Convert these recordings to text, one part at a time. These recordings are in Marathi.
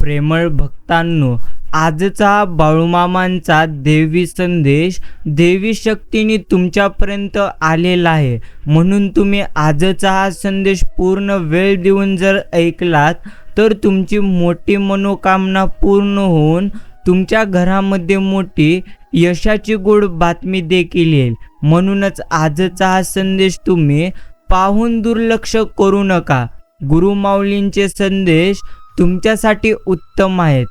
प्रेमळ भक्तांनो, आजचा बाळूमामांचा देवी संदेश देवी शक्तीने तुमच्यापर्यंत आलेला आहे. म्हणून तुम्ही आजचा हा संदेश पूर्ण वेळ देऊन जर ऐकलात तर तुमची मोठी मनोकामना पूर्ण होऊन तुमच्या घरामध्ये मोठी यशाची गोड बातमी देखील येईल. म्हणूनच आजचा हा संदेश तुम्ही पाहून दुर्लक्ष करू नका. गुरुमाऊलींचे संदेश तुमच्यासाठी उत्तम आहेत.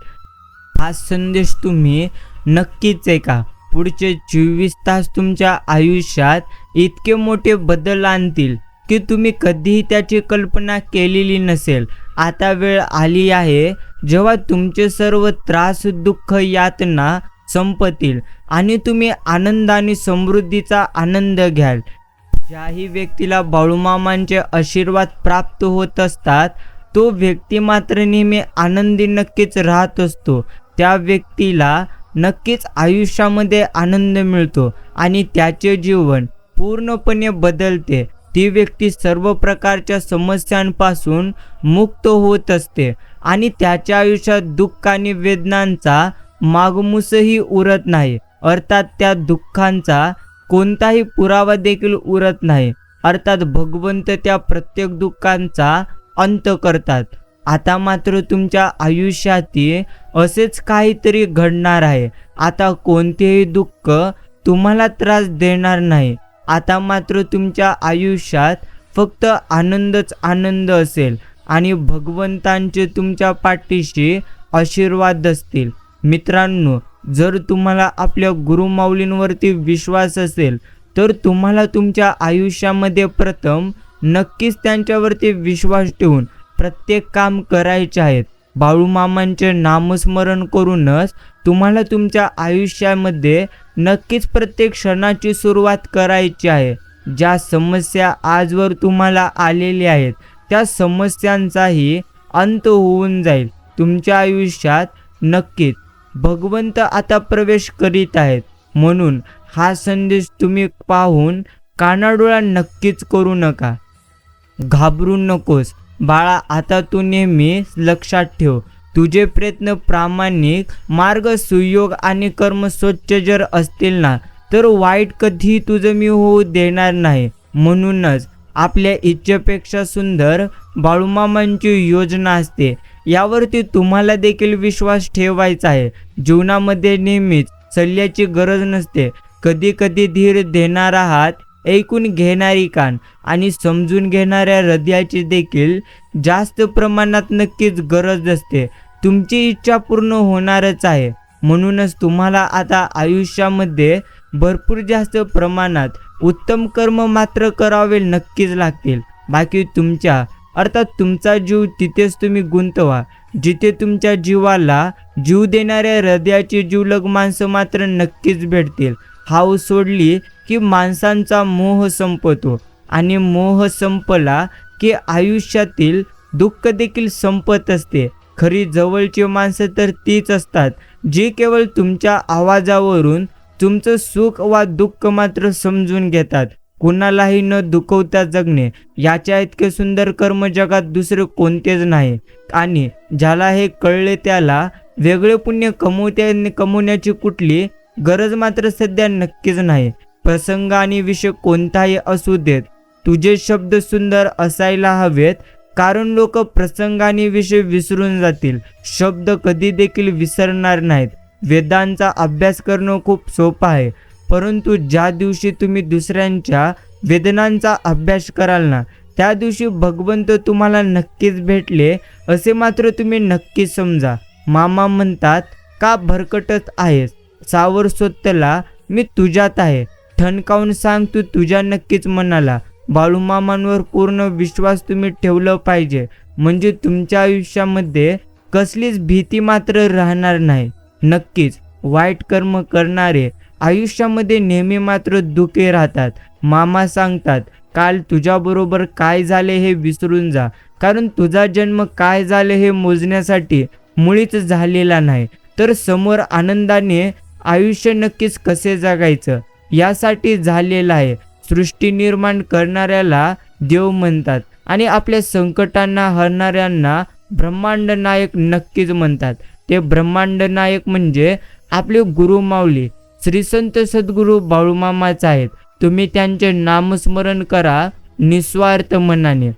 हा संदेश तुम्ही नक्कीच ऐका. पुढचे 24 तास तुमच्या आयुष्यात इतके मोठे बदल आणतील की तुम्ही कधीही त्याची कल्पना केलेली नसेल. आता वेळ आली आहे जेव्हा तुमचे सर्व त्रास, दुःख, यातना संपतील आणि तुम्ही आनंद आणि समृद्धीचा आनंद घ्याल. ज्याही व्यक्तीला बाळूमामांचे आशीर्वाद प्राप्त होत असतात तो व्यक्ती मात्र नेहमी आनंदी नक्कीच राहत असतो. त्या व्यक्तीला नक्कीच आयुष्यामध्ये आनंद मिळतो आणि त्याचे जीवन पूर्णपणे बदलते. ती व्यक्ती सर्व प्रकारच्या समस्यांपासून मुक्त होत असते आणि त्याच्या आयुष्यात दुःख आणि वेदनांचा मागमूसही उरत नाही. अर्थात त्या दुःखांचा कोणताही पुरावा देखील उरत नाही. अर्थात भगवंत त्या प्रत्येक दुःखांचा अंत करतात. आता मात्र तुमच्या आयुष्यात असेच काहीतरी घडणार आहे. आता कोणतेही दुःख तुम्हाला त्रास देणार नाही. आता मात्र तुमच्या आयुष्यात फक्त आनंदच आनंद असेल आणि भगवंतांचे तुमच्या पाठीशी आशीर्वाद असतील. मित्रांनो, जर तुम्हाला आपल्या गुरुमाऊलींवरती विश्वास असेल तर तुम्हाला तुमच्या आयुष्यामध्ये प्रथम नक्कीच त्यांच्यावरती विश्वास ठेवून प्रत्येक काम करायचे आहेत. बाळूमामांचे नामस्मरण करूनच तुम्हाला तुमच्या आयुष्यामध्ये नक्कीच प्रत्येक क्षणाची सुरुवात करायची आहे. ज्या समस्या आजवर तुम्हाला आलेल्या आहेत त्या समस्यांचाही अंत होऊन जाईल. तुमच्या आयुष्यात नक्कीच भगवंत आता प्रवेश करीत आहेत. म्हणून हा संदेश तुम्ही पाहून कानाडोळा नक्कीच करू नका. घाबरू नकोस बाळा. आता तू नेहमी लक्षात ठेव, तुझे प्रयत्न प्रामाणिक, मार्ग सुयोग आणि कर्म स्वच्छ जर असतील ना तर वाईट कधीही तुझं मी होऊ देणार नाही. म्हणूनच आपल्या इच्छेपेक्षा सुंदर बाळूमामांची योजना असते. यावरती तुम्हाला देखील विश्वास ठेवायचा आहे. जीवनामध्ये नेहमीच सल्ल्याची गरज नसते. कधी कधी धीर देणारा हात, ऐकून घेणारी कान आणि समजून घेणाऱ्या हृदयाची देखील जास्त प्रमाणात नक्कीच गरज असते. तुमची इच्छा पूर्ण होणारच आहे. म्हणूनच तुम्हाला आता आयुष्यामध्ये भरपूर जास्त प्रमाणात उत्तम कर्म मात्र करावे नक्कीच लागतील. बाकी तुमच्या अर्थात तुमचा जीव तिथेच तुम्ही गुंतवा जिथे तुमच्या जीवाला जीव देणाऱ्या हृदयाची जीवलग माणसं मात्र नक्कीच भेटतील. हाव सोडली की माणसांचा मोह संपतो आणि मोह संपला की आयुष्यातील दुःख देखील संपत असते. खरी जवळची माणसं तर तीच असतात जी केवळ तुमच्या आवाजावरून तुमचं सुख वा दुःख मात्र समजून घेतात. कुणालाही न दुखवता जगणे याच्या इतके सुंदर कर्म जगात दुसरे कोणतेच नाही. आणि ज्याला हे कळले त्याला वेगळे पुण्य कमवण्याची कुठली गरज मात्र सध्या नक्कीच नाही. प्रसंग आणि विषय कोणताही असू देत, तुझे शब्द सुंदर असायला हवेत. कारण लोक प्रसंग आणि विषय विसरून जातील, शब्द कधी देखील विसरणार नाहीत. वेदांचा अभ्यास करणं खूप सोपं आहे, परंतु ज्या दिवशी तुम्ही दुसऱ्यांच्या वेदनांचा अभ्यास कराल ना त्या दिवशी भगवंत तुम्हाला नक्कीच भेटले असे मात्र तुम्ही नक्कीच समजा. मामा म्हणतात, का भरकटत आहेस? सावर स्वतःला मी तुझ्यात आहे. ठणकावून सांग तू तुझ्या नक्कीच मनाला. बाळूमामांवर पूर्ण विश्वास तुम्ही ठेवलं पाहिजे. म्हणजे तुमच्या आयुष्यामध्ये कसलीच भीती मात्र राहणार नाही. नक्कीच वाईट कर्म करणारे आयुष्यामध्ये नेहमी मात्र दुःखी राहतात. मामा सांगतात, काल तुझ्याबरोबर काय झाले हे विसरून जा. कारण तुझा जन्म काय झाले हे मोजण्यासाठी मुळीच झालेला नाही, तर समोर आनंदाने आयुष्य नक्कीच कसे जगायचं यासाठी झालेला आहे. सृष्टी निर्माण करणाऱ्याला देव म्हणतात आणि आपल्या संकटांना हरणाऱ्यांना ब्रह्मांड नायक नक्कीच म्हणतात. ते ब्रह्मांड नायक म्हणजे आपले गुरु माऊली श्री संत सद्गुरू बाळूमामाच आहेत. तुम्ही त्यांचे नामस्मरण करा निस्वार्थ मनाने,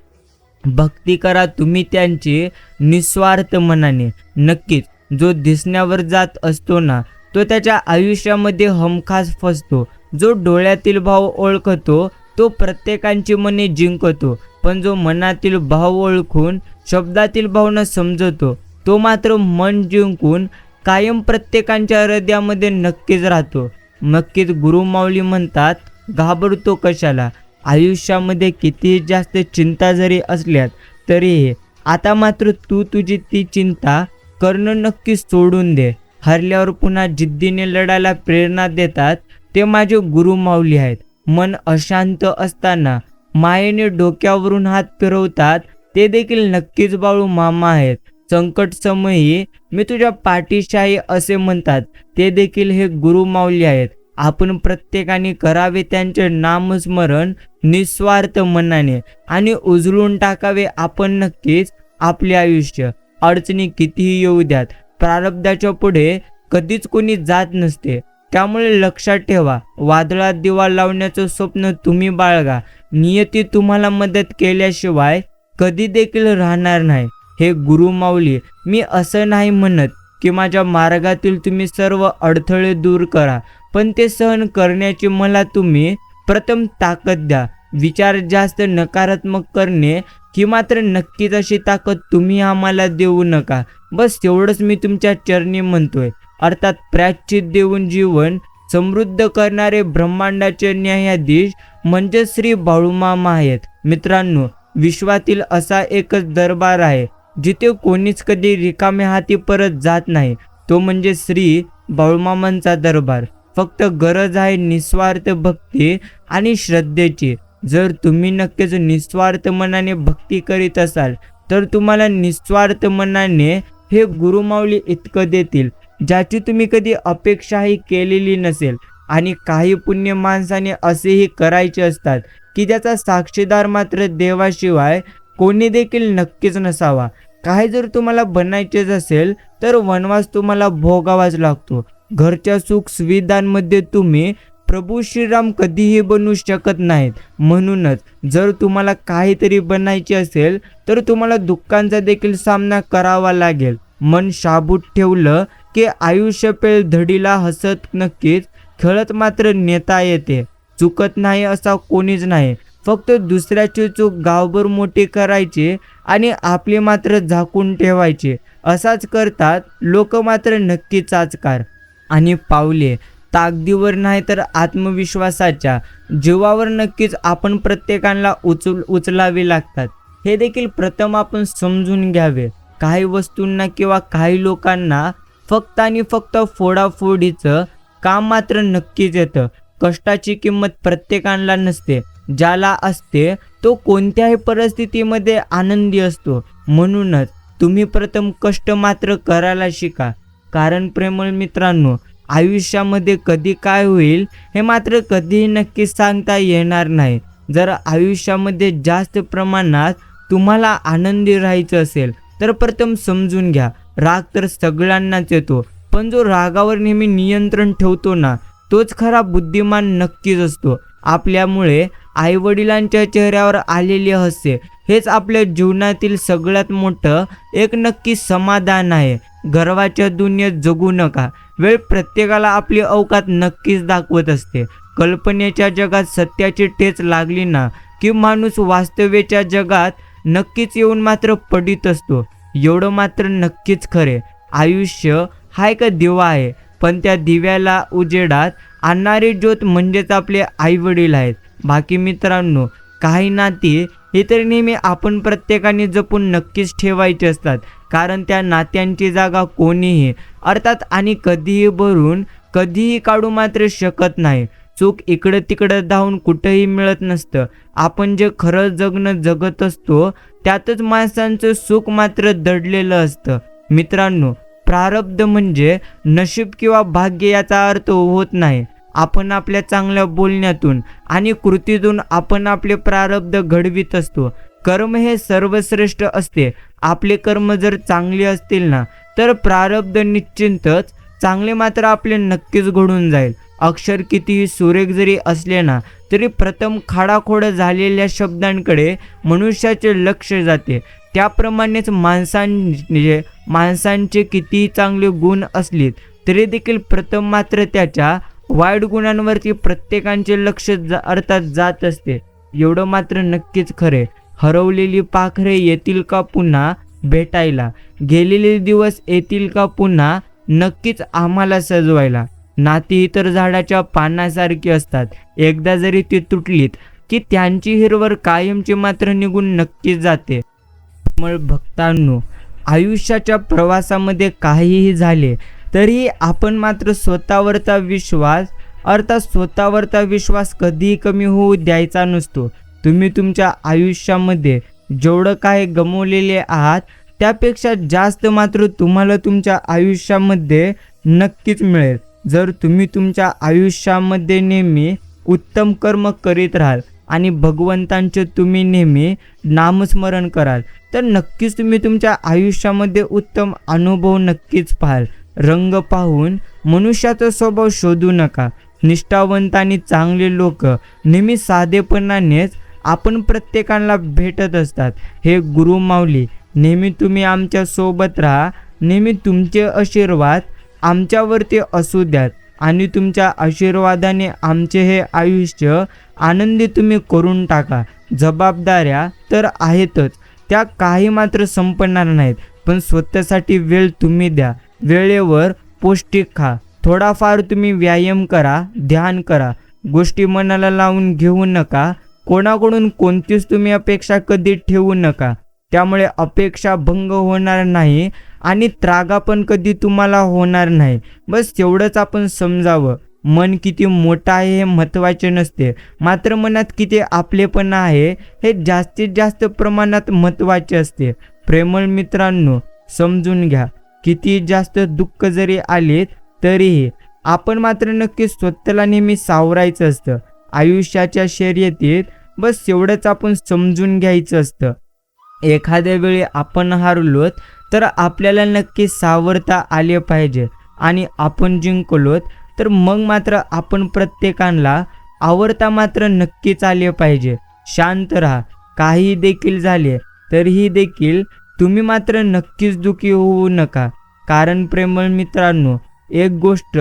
भक्ती करा तुम्ही त्यांची निस्वार्थ मनाने. नक्कीच जो दिसण्यावर जात असतो ना, तो त्याच्या आयुष्यामध्ये हमखास फसतो. जो डोळ्यातील भाव ओळखतो तो प्रत्येकाची मने जिंकतो, पण जो मनातील भाव ओळखून शब्दातील भावना समजतो तो मात्र मन जिंकून कायम प्रत्येकाच्या हृदयामध्ये नक्कीच राहतो. नक्कीच गुरु माऊली म्हणतात, घाबरतो कशाला. आयुष्यामध्ये कितीही जास्त चिंता जरी असल्यात तरीही आता मात्र तू तुझी ती चिंता करणं नक्की सोडून दे. हरल्यावर पुन्हा जिद्दीने लढायला प्रेरणा देतात ते माझे गुरु माऊली आहेत. मन अशांत असताना मायेने डोक्यावरून हात फिरवतात ते देखील नक्कीच बाळू मामा आहेत. संकट समयी मी तुझ्या पाठीशी आहे असे म्हणतात ते देखील हे गुरु माऊली आहेत. आपण प्रत्येकाने करावे त्यांचे नामस्मरण निस्वार्थ मनाने आणि उजळून टाकावे आपण नक्कीच आपले आयुष्य. अडचणी कितीही येऊ द्यात, प्रारब्धाच्या पुढे कधीच कोणी जात नसते. त्यामुळे लक्षात ठेवा, वादळात दिवा लावण्याचं स्वप्न तुम्ही बाळगा. नियती तुम्हाला मदत केल्याशिवाय कधी देखील राहणार नाही. हे गुरु माऊली, मी असं नाही म्हणत की माझ्या मार्गातील तुम्ही सर्व अडथळे दूर करा, पण ते सहन करण्याची मला तुम्ही प्रथम ताकद द्या. विचार जास्त नकारात्मक करणे ही मात्र नक्कीच अशी ताकद तुम्ही आम्हाला देऊ नका. बस एवढंच मी तुमच्या चरणी म्हणतोय. अर्थात प्रायश्चित देऊन जीवन समृद्ध करणारे ब्रह्मांडाचे न्यायाधीश म्हणजे श्री बाळूमामा आहेत. मित्रांनो, विश्वातील असा एकच दरबार आहे जिथे कोणीच कधी रिकाम्या हाती परत जात नाही, तो म्हणजे श्री बाळूमामांचा दरबार. फक्त गरज आहे निस्वार्थ भक्ती आणि श्रद्धेची. जर तुम्ही नक्कीच निस्वार्थ मनाने भक्ती करीत असाल तर तुम्हाला निस्वार्थ मनाने हे गुरु माऊली इतकं देतील ज्याची तुम्ही कधी अपेक्षाही केलेली नसेल. आणि काही पुण्य माणसाने असेही करायचे असतात की ज्याचा साक्षीदार मात्र देवाशिवाय कोणी देखील नक्कीच नसावा. काय जर तुम्हाला बनायचेच असेल तर वनवास तुम्हाला भोगावाच लागतो. घरच्या सुख सुविधांमध्ये तुम्ही प्रभू श्रीराम कधीही बनू शकत नाहीत. म्हणूनच जर तुम्हाला काहीतरी बनायचे असेल तर तुम्हाला दुःखांचा देखील सामना करावा लागेल. मन शाबूत ठेवलं की आयुष्य पेल धडीला हसत नक्कीच खेळत मात्र नेता येते. चुकत नाही असा कोणीच नाही. फक्त दुसऱ्याची चूक गावभर मोठी करायची आणि आपली मात्र झाकून ठेवायची. असाच करतात लोक मात्र नक्कीच आजकार. आणि पावले ताकदीवर नाही तर आत्मविश्वासाच्या जीवावर नक्कीच आपण प्रत्येकाला उचलावे लागतात. हे देखील प्रथम आपण समजून घ्यावे. काही वस्तूंना किंवा काही लोकांना फक्त आणि फक्त फोडाफोडीचं काम मात्र नक्कीच येतं. कष्टाची किंमत प्रत्येकाला नसते. ज्याला असते तो कोणत्याही परिस्थितीमध्ये आनंदी असतो. म्हणूनच तुम्ही प्रथम कष्ट मात्र करायला शिका. कारण प्रेमळ मित्रांनो, आयुष्यामध्ये कधी काय होईल हे मात्र कधीही नक्की सांगता येणार नाही. जर आयुष्यामध्ये जास्त प्रमाणात तुम्हाला आनंदी राहायचं असेल तर प्रथम समजून घ्या, राग तर सगळ्यांनाच येतो, पण जो रागावर नेहमी नियंत्रण ठेवतो ना तोच खरा बुद्धिमान नक्कीच असतो. आपल्यामुळे आईवडिलांच्या चेहऱ्यावर आलेले हास्य हेच आपल्या जीवनातील सगळ्यात मोठं एक नक्की समाधान आहे. गर्वाच्या दुनियेत जगू नका. वेळ प्रत्येकाला आपली अवकात नक्कीच दाखवत असते. कल्पनेच्या जगात सत्याची ठेच लागली ना की माणूस वास्तव्याच्या जगात नक्कीच येऊन मात्र पडित असतो. एवढं मात्र नक्कीच खरे, आयुष्य हा एक दिवा आहे, पण त्या दिव्याला उजेडात आणणारी ज्योत म्हणजेच आपले आईवडील आहेत. बाकी मित्रांनो, काही नाती हे तर नेहमी आपण प्रत्येकाने जपून नक्कीच ठेवायचे असतात. कारण त्या नात्यांची जागा कोणीही अर्थात आणि कधीही भरून कधीही काढू मात्र शकत नाही. चूक इकडं तिकडं धावून कुठंही मिळत नसतं. आपण जे खरं जगणं जगत असतो त्यातच माणसांचं सुख मात्र दडलेलं असतं. मित्रांनो, प्रारब्ध म्हणजे नशीब किंवा भाग्य याचा अर्थ होत नाही. आपण आपल्या चांगल्या बोलण्यातून आणि कृतीतून आपण आपले प्रारब्ध घडवित असतो. कर्म हे सर्वश्रेष्ठ असते. आपले कर्म जर चांगले असतील ना तर प्रारब्ध निश्चितच चांगले मात्र आपले नक्कीच घडून जाईल. अक्षर कितीही सुरेख जरी असले ना तरी प्रथम खाडाखोड झालेल्या शब्दांकडे मनुष्याचे लक्ष जाते. त्याप्रमाणेच माणसांचे कितीही चांगले गुण असले तरी देखील प्रथम मात्र त्याच्या वाईट गुणांवरती प्रत्येकाचे लक्ष अर्थात जात असते. एवढं मात्र नक्कीच खरे. हरवलेली पाखरे येतील का पुन्हा भेटायला, गेलेले दिवस येतील का पुन्हा नक्कीच आम्हाला सजवायला. नाती इतर झाडाच्या पानासारखी असतात. एकदा जरी ती तुटलीत की त्यांची हिरवळ कायमची मात्र निघून नक्कीच जाते. मग भक्तांनो, आयुष्याच्या प्रवासामध्ये काहीही झाले तरी आपण मात्र स्वतःवरचा विश्वास कधीही कमी होऊ द्यायचा नसतो. तुम्ही तुमच्या आयुष्यामध्ये जेवढं काही गमावलेले आहात त्यापेक्षा जास्त मात्र तुम्हाला तुमच्या आयुष्यामध्ये नक्कीच मिळेल. जर तुम्ही तुमच्या आयुष्यामध्ये नेहमी उत्तम कर्म करीत राहाल आणि भगवंतांचे तुम्ही नेहमी नामस्मरण कराल तर नक्कीच तुम्ही तुमच्या आयुष्यामध्ये उत्तम अनुभव नक्कीच पाहाल. रंग पाहून मनुष्याचा स्वभाव शोधू नका. निष्ठावंत आणि चांगले लोक नेहमी साधेपणानेच आपण प्रत्येकाला भेटत असतात. हे गुरु माऊली, नेहमी तुम्ही आमच्या सोबत राहा. नेहमी तुमचे आशीर्वाद आमच्यावरती असू द्यात आणि तुमच्या आशीर्वादाने आमचे हे आयुष्य आनंदी तुम्ही करून टाका. जबाबदाऱ्या तर आहेतच, त्या काही मात्र संपणार नाहीत. पण स्वतःसाठी वेळ तुम्ही द्या. वेळेवर पौष्टिक खा. थोडाफार तुम्ही व्यायाम करा, ध्यान करा. गोष्टी मनाला लावून घेऊ नका. कोणाकडून कोणतीच तुम्ही अपेक्षा कधी ठेवू नका. त्यामुळे अपेक्षा भंग होणार नाही आणि त्रागा पण कधी तुम्हाला होणार नाही. बस एवढंच आपण समजावं. मन किती मोठं आहे हे महत्त्वाचे नसते, मात्र मनात किती आपलेपणा आहे हे जास्तीत जास्त प्रमाणात महत्त्वाचे असते. प्रेमळ मित्रांनो, समजून घ्या. किती जास्त दुःख जरी आले तरीही आपण मात्र नक्की स्वतःला नेहमी सावरायचं असतं. आयुष्याच्या शर्यतीत बस एवढंच आपण समजून घ्यायचं असतं. एखाद्या वेळी आपण हारलोत तर आपल्याला नक्की सावरता आले पाहिजे आणि आपण जिंकलोत तर मग मात्र आपण प्रत्येकाला आवरता मात्र नक्कीच आले पाहिजे. शांत राहा. काही देखील झाले तरीही देखील तुम्ही मात्र नक्कीच दुखी होऊ नका. कारण प्रेमळ मित्रांनो, एक गोष्ट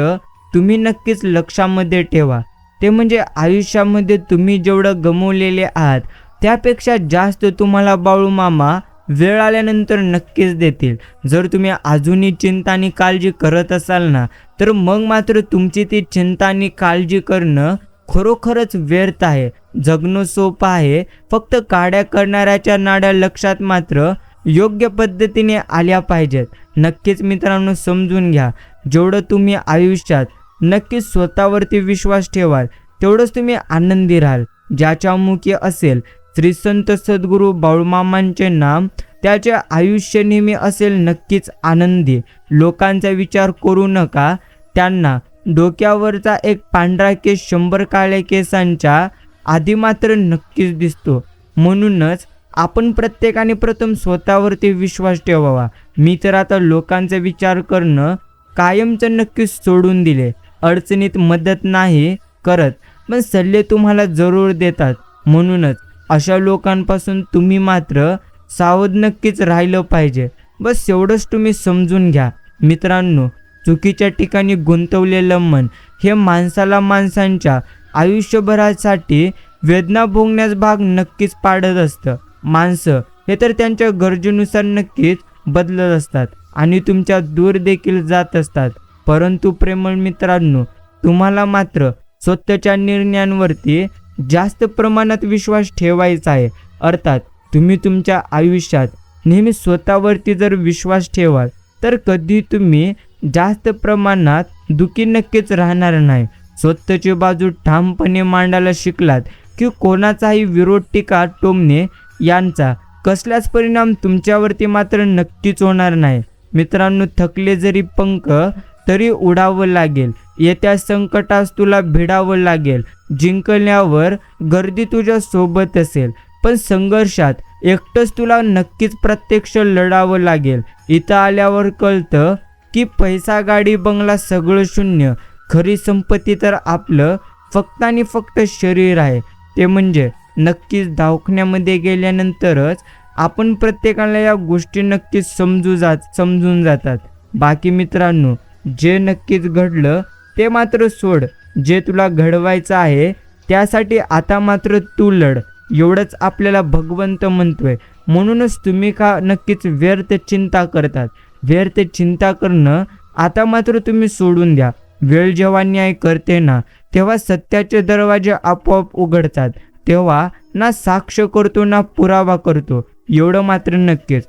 तुम्ही नक्कीच लक्षामध्ये ठेवा, ते म्हणजे आयुष्यामध्ये तुम्ही जेवढं गमावलेले आहात त्यापेक्षा जास्त तुम्हाला बाळूमामा वेळ आल्यानंतर नक्कीच देतील. जर तुम्ही अजूनही चिंता आणि काळजी करत असाल ना तर मग मात्र तुमची ती चिंता आणि काळजी करणं खरोखरच व्यर्थ आहे. जगणं सोपं आहे, फक्त काड्या करणाऱ्याच्या नाड्या लक्षात मात्र योग्य पद्धतीने आल्या पाहिजेत. नक्कीच मित्रांनो, समजून घ्या. जेवढं तुम्ही आयुष्यात नक्कीच स्वतःवरती विश्वास ठेवाल तेवढंच तुम्ही आनंदी राहाल. ज्याच्या मुखी असेल श्री संत सद्गुरू बाळूमामांचे नाम, त्याचे आयुष्य नेहमी असेल नक्कीच आनंदी. लोकांचा विचार करू नका. त्यांना डोक्यावरचा एक पांढरा केस 100 काळ्या केसांच्या आधी मात्र नक्कीच दिसतो. म्हणूनच आपण प्रत्येकाने प्रथम स्वतःवरती विश्वास ठेवावा. मी तर आता लोकांचा विचार करणं कायमचं नक्कीच सोडून दिले. अडचणीत मदत नाही करत पण सल्ले तुम्हाला जरूर देतात. म्हणूनच अशा लोकांपासून तुम्ही मात्र सावध नक्कीच राहिलं पाहिजे. बस एवढंच तुम्ही समजून घ्या. मित्रांनो, चुकीच्या ठिकाणी गुंतवलेलं मन हे माणसांच्या आयुष्यभरासाठी वेदना भोगण्यास भाग नक्कीच पाडत असतं. माणसं हे तर त्यांच्या गरजेनुसार नक्कीच बदलत असतात आणि तुमच्या दूर देखील जात असतात. परंतु प्रेमळ मित्रांनो, तुम्हाला मात्र स्वतःच्या निर्णयांवरती जास्त प्रमाणात विश्वास ठेवायचा आहे. अर्थात तुम्ही तुमच्या आयुष्यात नेहमी स्वतःवरती जर विश्वास ठेवाल तर कधी तुम्ही जास्त प्रमाणात दुःखी नक्कीच राहणार नाही. स्वतःची बाजू ठामपणे मांडायला शिकलात की कोणाचाही विरोध, टीका, टोमणे यांचा कसलाच परिणाम तुमच्यावरती मात्र नक्कीच होणार नाही. मित्रांनो, थकले जरी पंख तरी उडावं लागेल. येत्या संकटास तुला भिडावं लागेल. जिंकल्यावर गर्दी तुझ्या सोबत असेल, पण संघर्षात एकटंच तुला नक्कीच प्रत्यक्ष लढावं लागेल. इथं आल्यावर कळतं की पैसा, गाडी, बंगला सगळं शून्य. खरी संपत्ती तर आपलं फक्त आणि फक्त शरीर आहे. ते म्हणजे नक्कीच दवाखान्यामध्ये गेल्यानंतरच आपण प्रत्येकाला या गोष्टी नक्कीच समजून जातात. बाकी मित्रांनो, जे नक्कीच घडलं ते मात्र सोड. जे तुला घडवायचं आहे त्यासाठी आता मात्र तू लढ, एवढंच आपल्याला भगवंत म्हणतोय. म्हणूनच तुम्ही का नक्कीच व्यर्थ चिंता करतात. व्यर्थ चिंता करणं आता मात्र तुम्ही सोडून द्या. वेळ जेव्हा न्याय करते ना, तेव्हा सत्याचे दरवाजे आपोआप उघडतात. तेव्हा ना साक्ष करतो ना पुरावा करतो, एवढं मात्र नक्कीच.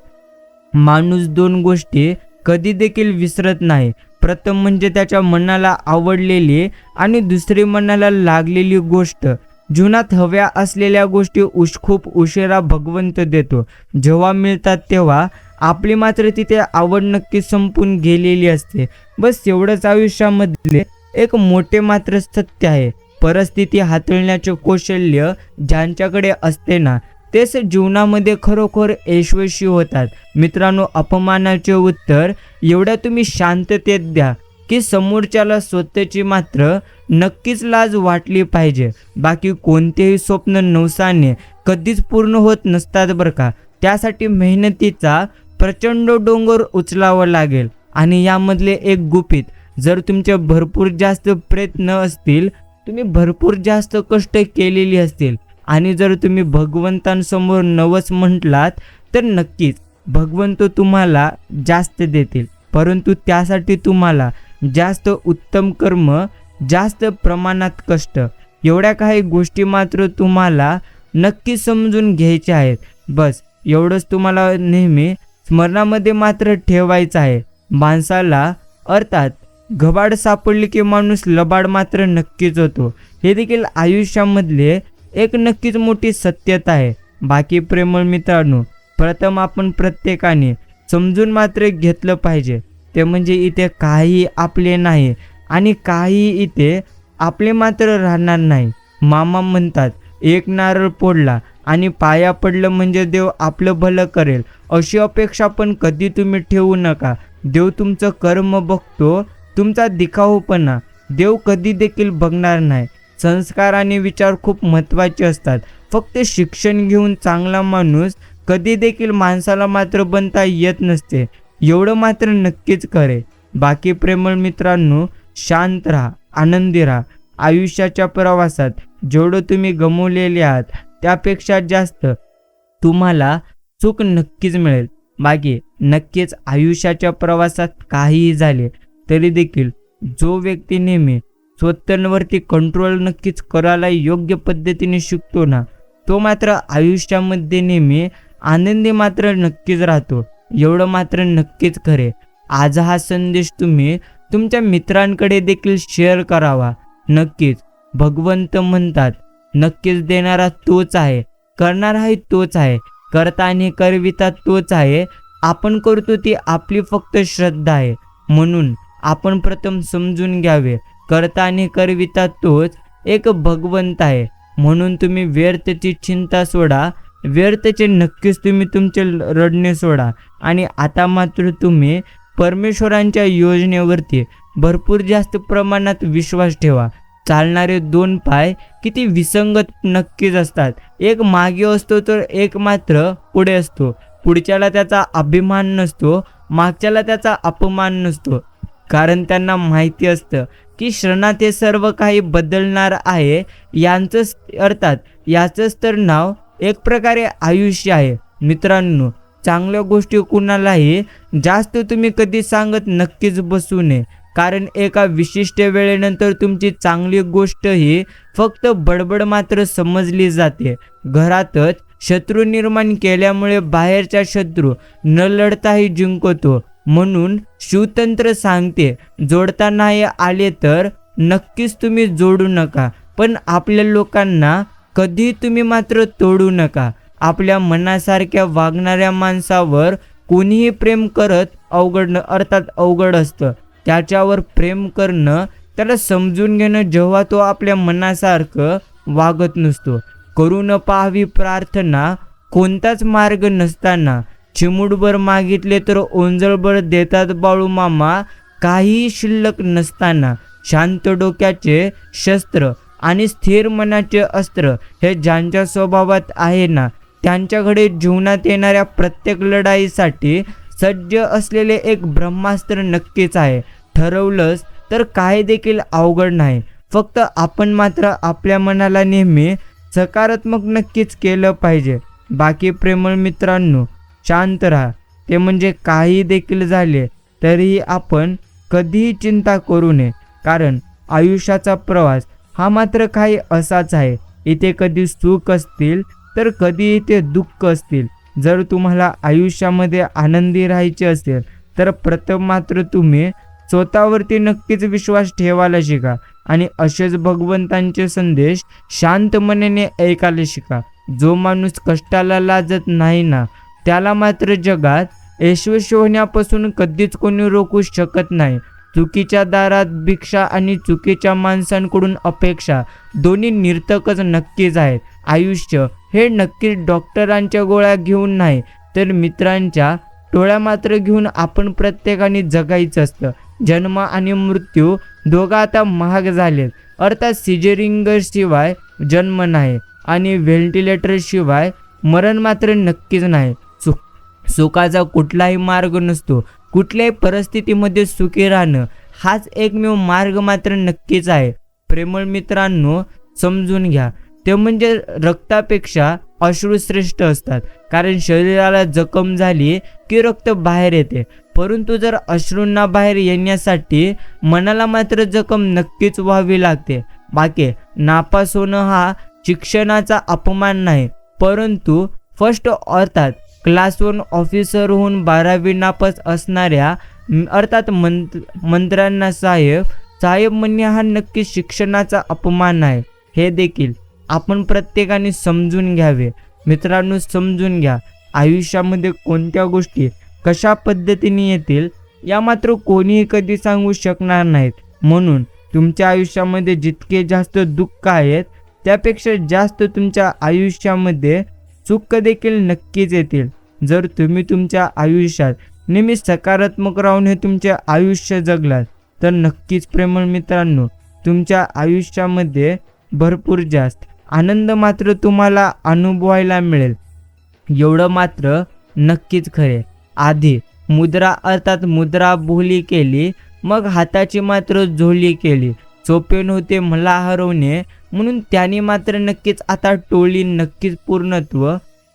माणूस दोन गोष्टी कधी देखील विसरत नाही. प्रथम म्हणजे त्याच्या मनाला आवडलेली आणि दुसरी मनाला लागलेली गोष्ट. जीवनात हव्या असलेल्या गोष्टी खूप उशिरा भगवंत देतो. जेव्हा मिळतात तेव्हा आपली मात्र तिथे आवड नक्की संपून गेलेली असते. बस एवढंच आयुष्यामधले एक मोठे मात्र सत्य आहे. परिस्थिती हाताळण्याचे कौशल्य ज्यांच्याकडे असते ना, तेच जीवनामध्ये खरोखर यशस्वी होतात. मित्रांनो, अपमानाचे उत्तर एवढ्या तुम्ही शांततेत द्या की समोरच्याला स्वतःची मात्र नक्कीच लाज वाटली पाहिजे. बाकी कोणतेही स्वप्न नवसाने कधीच पूर्ण होत नसतात बरं का. त्यासाठी मेहनतीचा प्रचंड डोंगर उचलावा लागेल. आणि यामधले एक गुपित, जर तुमचे भरपूर जास्त प्रयत्न असतील, तुम्ही भरपूर जास्त कष्ट केलेली असतील आणि जर तुम्ही भगवंतांसमोर नवस म्हटलात, तर नक्कीच भगवंत तुम्हाला जास्त देतील. परंतु त्यासाठी तुम्हाला जास्त उत्तम कर्म, जास्त प्रमाणात कष्ट, एवढ्या काही गोष्टी मात्र तुम्हाला नक्की समजून घ्यायच्या आहेत. बस एवढंच तुम्हाला नेहमी स्मरणामध्ये मात्र ठेवायचं आहे. माणसाला अर्थात घबाड सापडली की माणूस लबाड मात्र नक्कीच होतो. हे देखील आयुष्यामधले एक नक्कीच मोठी सत्यता आहे. बाकी प्रेमळ मित्रांनो, प्रथम आपण प्रत्येकाने समजून मात्र घेतलं पाहिजे, ते म्हणजे इथे काही आपले नाही आणि काही इथे आपले मात्र राहणार नाही. मामा म्हणतात, एक नारळ फोडला आणि पाया पडलं म्हणजे देव आपलं भलं करेल, अशी अपेक्षा पण कधी तुम्ही ठेवू नका. देव तुमचं कर्म बघतो, तुमचा दिखाऊपणा देव कधी देखील बघणार नाही. संस्कार आणि विचार खूप महत्त्वाचे असतात. फक्त शिक्षण घेऊन चांगला माणूस कधी देखील माणसाला मात्र बनता येत नसते, एवढं मात्र नक्कीच करे. बाकी प्रेमळ मित्रांनो, शांत राहा, आनंदी राहा. आयुष्याच्या प्रवासात जेवढं तुम्ही गमावलेले आहात त्यापेक्षा जास्त तुम्हाला सुख नक्कीच मिळेल. बाकी नक्कीच आयुष्याच्या प्रवासात काहीही झाले तरी देखील जो व्यक्ती नेहमी स्वतःवरती कंट्रोल नक्कीच करायला योग्य पद्धतीने शिकतो ना, तो मात्र आयुष्यामध्ये नेहमी आनंदी मात्र नक्कीच राहतो, एवढं मात्र नक्कीच खरे. आज हा संदेश तुम्ही तुमच्या मित्रांकडे देखील शेअर करावा. नक्कीच भगवंत म्हणतात, नक्कीच देणारा तोच आहे, करणाराही तोच आहे, करता आणि करविता तोच आहे. आपण करतो ती आपली फक्त श्रद्धा आहे. म्हणून आपण प्रथम समजून घ्यावे, करता आणि करविता तोच एक भगवंत आहे. म्हणून तुम्ही व्यर्थची चिंता सोडा, व्यर्थचे नक्कीच तुम्ही तुमचे रडणे सोडा आणि आता मात्र तुम्ही परमेश्वरांच्या योजनेवरती भरपूर जास्त प्रमाणात विश्वास ठेवा. चालणारे दोन पाय किती विसंगत नक्कीच असतात. एक मागे असतो तर एक मात्र पुढे असतो. पुढच्याला त्याचा अभिमान नसतो, मागच्याला त्याचा अपमान नसतो. कारण त्यांना माहिती असतं की क्षणात हे सर्व काही बदलणार आहे. यांचंच अर्थात याचंच तर नाव एक प्रकारे आयुष्य आहे. मित्रांनो, चांगल्या गोष्टी कुणालाही जास्त तुम्ही कधी सांगत नक्कीच बसू नये. कारण एका विशिष्ट वेळेनंतर तुमची चांगली गोष्ट ही फक्त बडबड मात्र समजली जाते. घरातच शत्रू निर्माण केल्यामुळे बाहेरचा शत्रू न लढताही जिंकतो. म्हणून शिवतंत्र सांगते, जोडतानाही आले तर नक्कीच तुम्ही जोडू नका, पण आपल्या लोकांना कधी तुम्ही मात्र तोडू नका. आपल्या मनासारख्या वागणाऱ्या माणसावर कोणीही प्रेम करत अवघड असतं. त्याच्यावर प्रेम करणं, त्याला समजून घेणं जेव्हा तो आपल्या मनासारखं वागत नसतो. करून पाहावी प्रार्थना, कोणताच मार्ग नसताना चिमूटभर मागितले तर ओंजळभर देतात बाळूमामा, काहीही शिल्लक नसताना. शांत डोक्याचे शस्त्र आणि स्थिर मनाचे अस्त्र हे ज्यांच्या स्वभावात आहे ना, त्यांच्याकडे जीवनात येणाऱ्या प्रत्येक लढाईसाठी सज्ज असलेले एक ब्रह्मास्त्र नक्कीच आहे. ठरवलंच तर काही देखील अवघड नाही. फक्त आपण मात्र आपल्या मनाला नेहमी सकारात्मक नक्कीच केलं पाहिजे. बाकी प्रेमळ मित्रांनो, शांत राहा. ते म्हणजे काही देखील झाले तरीही आपण कधीही चिंता करू नये, कारण आयुष्याचा प्रवास हा मात्र काही असाच आहे. इथे कधी सुख असतील तर कधी इथे दुःख असतील. जर तुम्हाला आयुष्यामध्ये आनंदी राहायचे असेल तर प्रथम मात्र तुम्ही स्वतःवरती नक्कीच विश्वास ठेवायला शिका आणि असेच भगवंतांचे संदेश शांत मनाने ऐकायला शिका. जो माणूस कष्टाला लाजत नाही ना, त्याला मात्र जगात यशस्वी होण्यापासून कधीच कोणी रोखू शकत नाही. चुकीच्या दारात भिक्षा आणि चुकीच्या माणसांकडून अपेक्षा दोन्ही निरर्थकच नक्कीच आहेत. आयुष्य हे नक्कीच डॉक्टरांच्या गोळ्या घेऊन नाही तर मित्रांच्या टोळ्या मात्र घेऊन आपण प्रत्येकाने जगायचं असतं. जन्म आणि मृत्यू दोघं आता महाग झालेत. अर्थात सिजेरिंग शिवाय जन्म नाही आणि व्हेंटिलेटर शिवाय मरण मात्र नक्कीच नाही. सुखाचा कुठलाही मार्ग नसतो. कुठल्याही परिस्थितीमध्ये सुखी राहणं हाच एकमेव मार्ग मात्र नक्कीच आहे. प्रेमळ मित्रांनो, समजून घ्या, ते म्हणजे रक्तापेक्षा अश्रू श्रेष्ठ असतात. कारण शरीराला जखम झाली की रक्त बाहेर येते, परंतु जर अश्रूंना बाहेर येण्यासाठी मनाला मात्र जखम नक्कीच व्हावी लागते. बाकी नापास होणं हा शिक्षणाचा अपमान नाही, परंतु फर्स्ट अर्थात क्लास 1 ऑफिसर होऊन 12वी नापास असणाऱ्या अर्थात मंत्र्यांना साहेब म्हणणे हा नक्की शिक्षणाचा अपमान आहे. हे देखील आपण प्रत्येकाने समजून घ्यावे. मित्रांनो, समजून घ्या, आयुष्यामध्ये कोणत्या गोष्टी कशा पद्धतीने येतील या मात्र कोणीही कधी सांगू शकणार नाहीत. म्हणून तुमच्या आयुष्यामध्ये जितके जास्त दुःख आहेत त्यापेक्षा जास्त तुमच्या आयुष्यामध्ये सुख देखील नक्कीच येतील. जर तुम्ही तुमच्या आयुष्यात नेहमी सकारात्मक राहून हे तुमचे आयुष्य जगलात तर नक्कीच प्रेमळ मित्रांनो, तुमच्या आयुष्यामध्ये भरपूर जास्त आनंद मात्र तुम्हाला अनुभवायला मिळेल. एवढं मात्र नक्कीच खरे. आधी मुद्रा अर्थात मुद्रा बोली केली, मग हाताची मात्र झोली केली. सोपे नव्हते मला हरवणे, म्हणून त्याने मात्र नक्कीच आता टोळी नक्कीच पूर्णत्व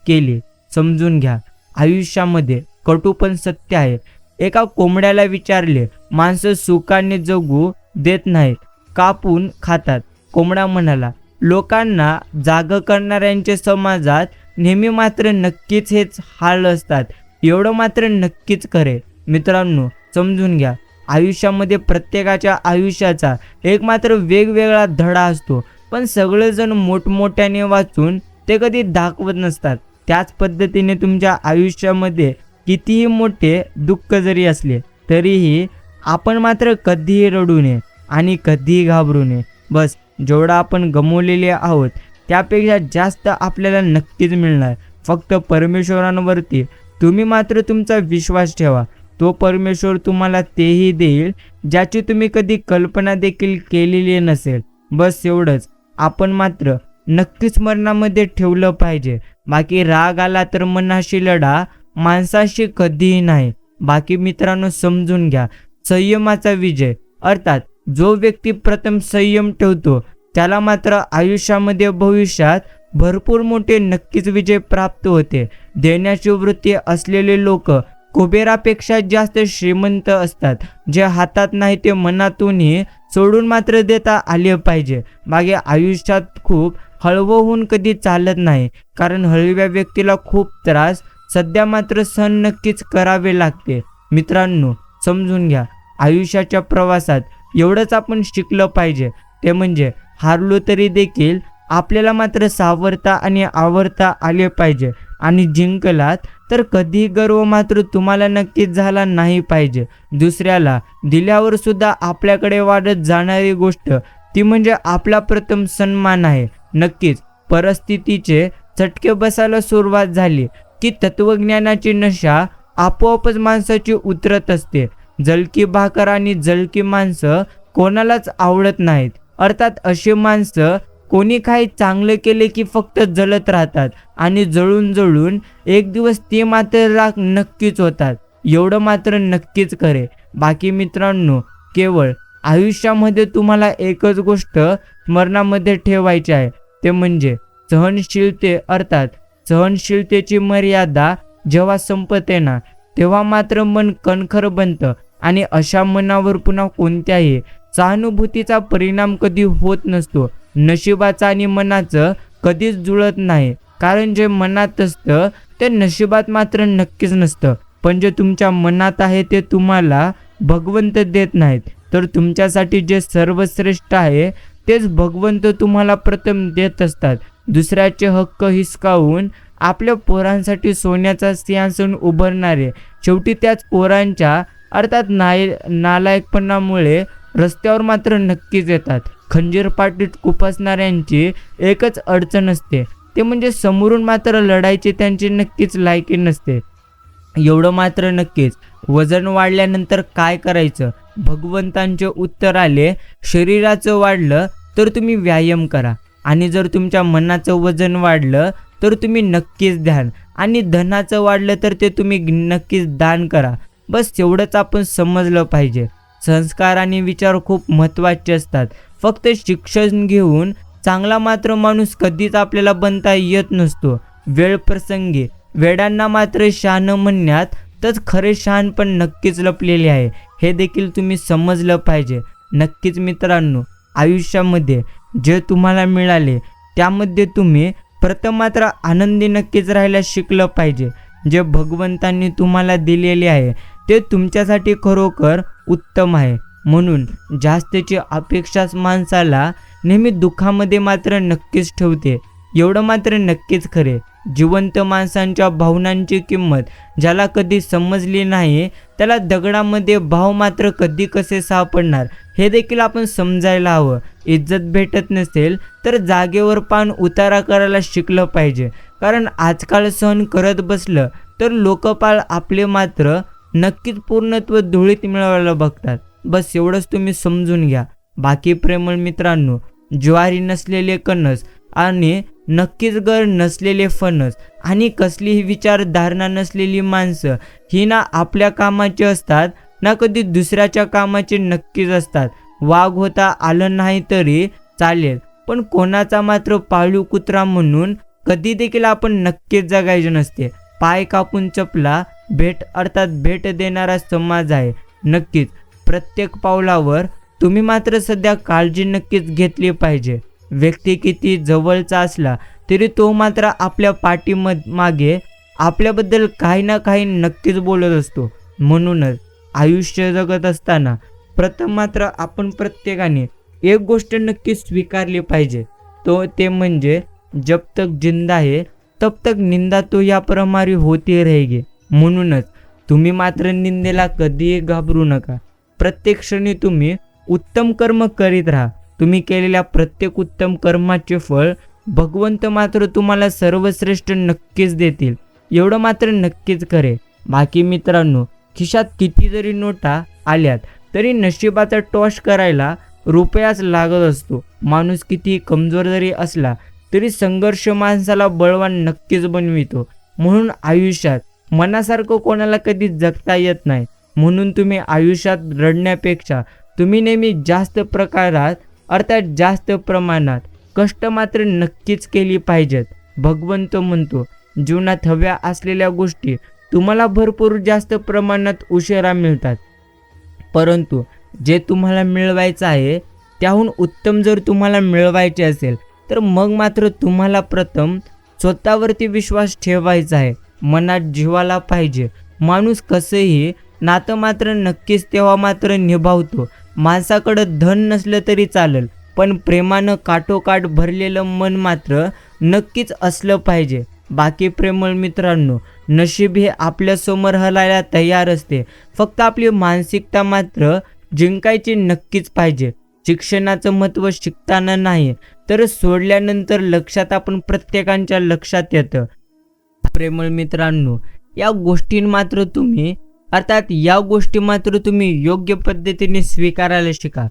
केली. समजून घ्या, आयुष्यामध्ये कटू पण सत्य आहे. एका कोंबड्याला विचारले, माणसं सुखाने जगू देत नाहीत, कापून खातात. कोंबडा म्हणाला, लोकांना जाग करणाऱ्यांचे समाजात नेहमी मात्र नक्कीच हेच हाल असतात. एवढं मात्र नक्कीच खरे. मित्रांनो, समजून घ्या, आयुष्यामध्ये प्रत्येकाच्या आयुष्याचा एक मात्र वेगवेगळा धडा असतो, पण सगळेजण मोठमोठ्याने वाचून ते कधी दाखवत नसतात. त्याच पद्धतीने तुमच्या आयुष्यामध्ये कितीही मोठे दुःख जरी असले तरीही आपण मात्र कधीही रडू नये आणि कधीही घाबरू नये. बस जेवढं आपण गमावलेले आहोत त्यापेक्षा जास्त आपल्याला नक्कीच मिळणार. फक्त परमेश्वरांवरती तुम्ही मात्र तुमचा विश्वास ठेवा. तो परमेश्वर तुम्हाला तेही देईल ज्याची तुम्ही कधी कल्पना देखील केलेली नसेल. बस एवढंच आपण मात्र नक्कीच मरणामध्ये ठेवलं पाहिजे. बाकी राग आला तर मनाशी लढा, माणसाशी कधीही नाही. बाकी मित्रांनो, समजून घ्या, संयमाचा विजय अर्थात जो व्यक्ती प्रथम संयम ठेवतो त्याला मात्र आयुष्यामध्ये भविष्यात भरपूर मोठे नक्कीच विजय प्राप्त होते. देण्याची वृत्ती असलेले लोक कुबेरापेक्षा जास्त श्रीमंत असतात. जे हातात नाही ते मनातूनही सोडून मात्र देता आले पाहिजे. मागे आयुष्यात खूप हळवं होऊन कधी चालत नाही, कारण हळव्या व्यक्तीला खूप त्रास सध्या मात्र सहन नक्कीच करावे लागते. मित्रांनो, समजून घ्या, आयुष्याच्या प्रवासात एवढंच आपण शिकलं पाहिजे, ते म्हणजे हारलो तरी देखील आपल्याला मात्र सावरता आणि आवरता आले पाहिजे. आणि जिंकलात तर कधी गर्व मात्र तुम्हाला नक्कीच झाला नाही पाहिजे. दुसऱ्याला दिल्यावर सुद्धा आपल्याकडे वाढत जाणारी गोष्ट ती म्हणजे आपला प्रथम सन्मान आहे. नक्कीच परिस्थितीचे चटके बसायला सुरुवात झाली की तत्वज्ञानाची नशा आपोआपच माणसाची उतरत असते. जलकी भाकर आणि जलकी माणसं कोणालाच आवडत नाहीत. अर्थात अशी माणसं कोणी काही चांगलं केले की फक्त जळत राहतात आणि जळून जळून एक दिवस ते मात्र राख नक्कीच होतात. एवढं मात्र नक्कीच खरे. बाकी मित्रांनो, केवळ आयुष्यामध्ये तुम्हाला एकच गोष्ट स्मरणामध्ये ठेवायची आहे, ते म्हणजे सहनशीलते. अर्थात सहनशीलतेची मर्यादा जेव्हा संपते ना, तेव्हा मात्र मन कणखर बनतं आणि अशा मनावर पुन्हा कोणत्याही सहानुभूतीचा परिणाम कधी होत नसतो. नशिबाचं आणि मनाचं कधीच जुळत नाही, कारण जे मनात असतं ते नशिबात मात्र नक्कीच नसतं. पण जे तुमच्या मनात आहे ते तुम्हाला भगवंत देत नाहीत, तर तुमच्यासाठी जे सर्वश्रेष्ठ आहे तेच भगवंत तुम्हाला प्रथम देत असतात. दुसऱ्याचे हक्क हिसकावून आपल्या पोरांसाठी सोन्याचा सिंहासन उभारणारे शेवटी त्याच पोरांच्या अर्थात नालायकपणामुळे रस्त्यावर मात्र नक्कीच येतात. खंजीर पाठीत खुपसणाऱ्यांची एकच अडचण असते, ते म्हणजे समोरून मात्र लढायची त्यांची नक्कीच लायकी नसते. एवढं मात्र नक्कीच. वजन वाढल्यानंतर काय करायचं? भगवंतांचे उत्तर आले, शरीराचं वाढलं तर तुम्ही व्यायाम करा, आणि जर तुमच्या मनाचं वजन वाढलं तर तुम्ही नक्कीच ध्यान, आणि धनाचं वाढलं तर ते तुम्ही नक्कीच दान करा. बस एवढंच आपण समजलं पाहिजे. संस्कार आणि विचार खूप महत्त्वाचे असतात. फक्त शिक्षण घेऊन चांगला मात्र माणूस कधीच आपल्याला बनता येत नसतो. वेळ प्रसंगी वेडांना मात्र शहाणं म्हणण्यातच खरे शहाणपण नक्कीच लपलेले आहे, हे देखील तुम्ही समजलं पाहिजे. नक्कीच मित्रांनो, आयुष्यामध्ये जे तुम्हाला मिळाले त्यामध्ये तुम्ही प्रथम मात्र आनंदी नक्कीच राहायला शिकलं पाहिजे. जे भगवंतांनी तुम्हाला दिलेले आहे ते तुमच्यासाठी खरोखर उत्तम आहे. म्हणून जास्तीची अपेक्षाच माणसाला नेहमी दुःखामध्ये मात्र नक्कीच ठेवते. एवढं मात्र नक्कीच खरे. जिवंत माणसांच्या भावनांची किंमत ज्याला कधी समजली नाही त्याला दगडामध्ये भाव मात्र कधी कसे सापडणार, हे देखील आपण समजायला हवं. इज्जत भेटत नसेल तर जागेवर पान उतारा करायला शिकलं पाहिजे, कारण आजकाल सहन करत बसलं तर लोकपाल आपले मात्र नक्कीच पूर्णत्व धुळीत मिळवायला बघतात. बस एवढंच तुम्ही समजून घ्या. बाकी प्रेमळ मित्रांनो, ज्वारी नसलेले कणस आणि नक्कीच गर नसलेले फणस आणि कसलीही विचारधारणा नसलेली माणसं ही ना आपल्या कामाची असतात ना कधी दुसऱ्याच्या कामाचे नक्कीच असतात. वाघ होता आलं नाही तरी चालेल, पण कोणाचा मात्र पाळीव कुत्रा म्हणून कधी देखील आपण नक्कीच जगायचे नसते. पाय कापून चपला भेट देणारा समाज आहे. नक्कीच प्रत्येक पावलावर तुम्ही मात्र सध्या काळजी नक्कीच घेतली पाहिजे. व्यक्ती किती जवळचा असला तरी तो मात्र आपल्या पाठीमागे आपल्याबद्दल काही ना काही नक्कीच बोलत असतो. म्हणूनच आयुष्य जगत असताना प्रथम मात्र आपण प्रत्येकाने एक गोष्ट नक्की स्वीकारली पाहिजे, ते म्हणजे जब तक जिंदा है तब तक निंदा तो या परमारी होती रहेगी. म्हणूनच तुम्ही मात्र निंदेला कधीही घाबरू नका. प्रत्येक क्षणी तुम्ही उत्तम कर्म करीत राहा. तुम्ही केलेल्या प्रत्येक उत्तम कर्माचे फळ भगवंत मात्र तुम्हाला सर्वश्रेष्ठ नक्कीच देतील. एवढं मात्र नक्कीच खरे. बाकी मित्रांनो, खिशात किती जरी नोटा आल्यात तरी नशिबाचा टॉस करायला रुपयाच लागत असतो. माणूस किती कमजोर जरी असला तरी संघर्ष माणसाला बळवान नक्कीच बनवितो. म्हणून आयुष्यात मनासारखं कोणाला कधी जगता येत नाही. म्हणून तुम्ही आयुष्यात रडण्यापेक्षा तुम्ही नेहमी जास्त प्रकारात अर्थात जास्त प्रमाणात कष्ट मात्र नक्कीच केली पाहिजेत. भगवंत म्हणतो, जीवनात हव्या असलेल्या गोष्टी तुम्हाला भरपूर जास्त प्रमाणात उशिरा मिळतात, परंतु जे तुम्हाला मिळवायचं आहे त्याहून उत्तम जर तुम्हाला मिळवायचे असेल तर मग मात्र तुम्हाला प्रथम स्वतःवरती विश्वास ठेवायचा आहे. मनात जीवाला पाहिजे. माणूस कसंही नातं मात्र नक्कीच तेव्हा मात्र निभावतो. माणसाकडं धन नसलं तरी चालेल, पण प्रेमानं काठोकाठ भरलेलं मन मात्र नक्कीच असलं पाहिजे. बाकी प्रेमळ मित्रांनो, नशीब हे आपल्यासमोर हलायला तयार असते, फक्त आपली मानसिकता मात्र जिंकायची नक्कीच पाहिजे. शिक्षणाचं महत्त्व शिकताना नाही तर सोडल्यानंतर लक्षात आपण प्रत्येकाच्या लक्षात येतं. प्रेमळ मित्रांनो, या गोष्टी मात्र तुम्ही योग्य पद्धतीने स्वीकारायला शिका.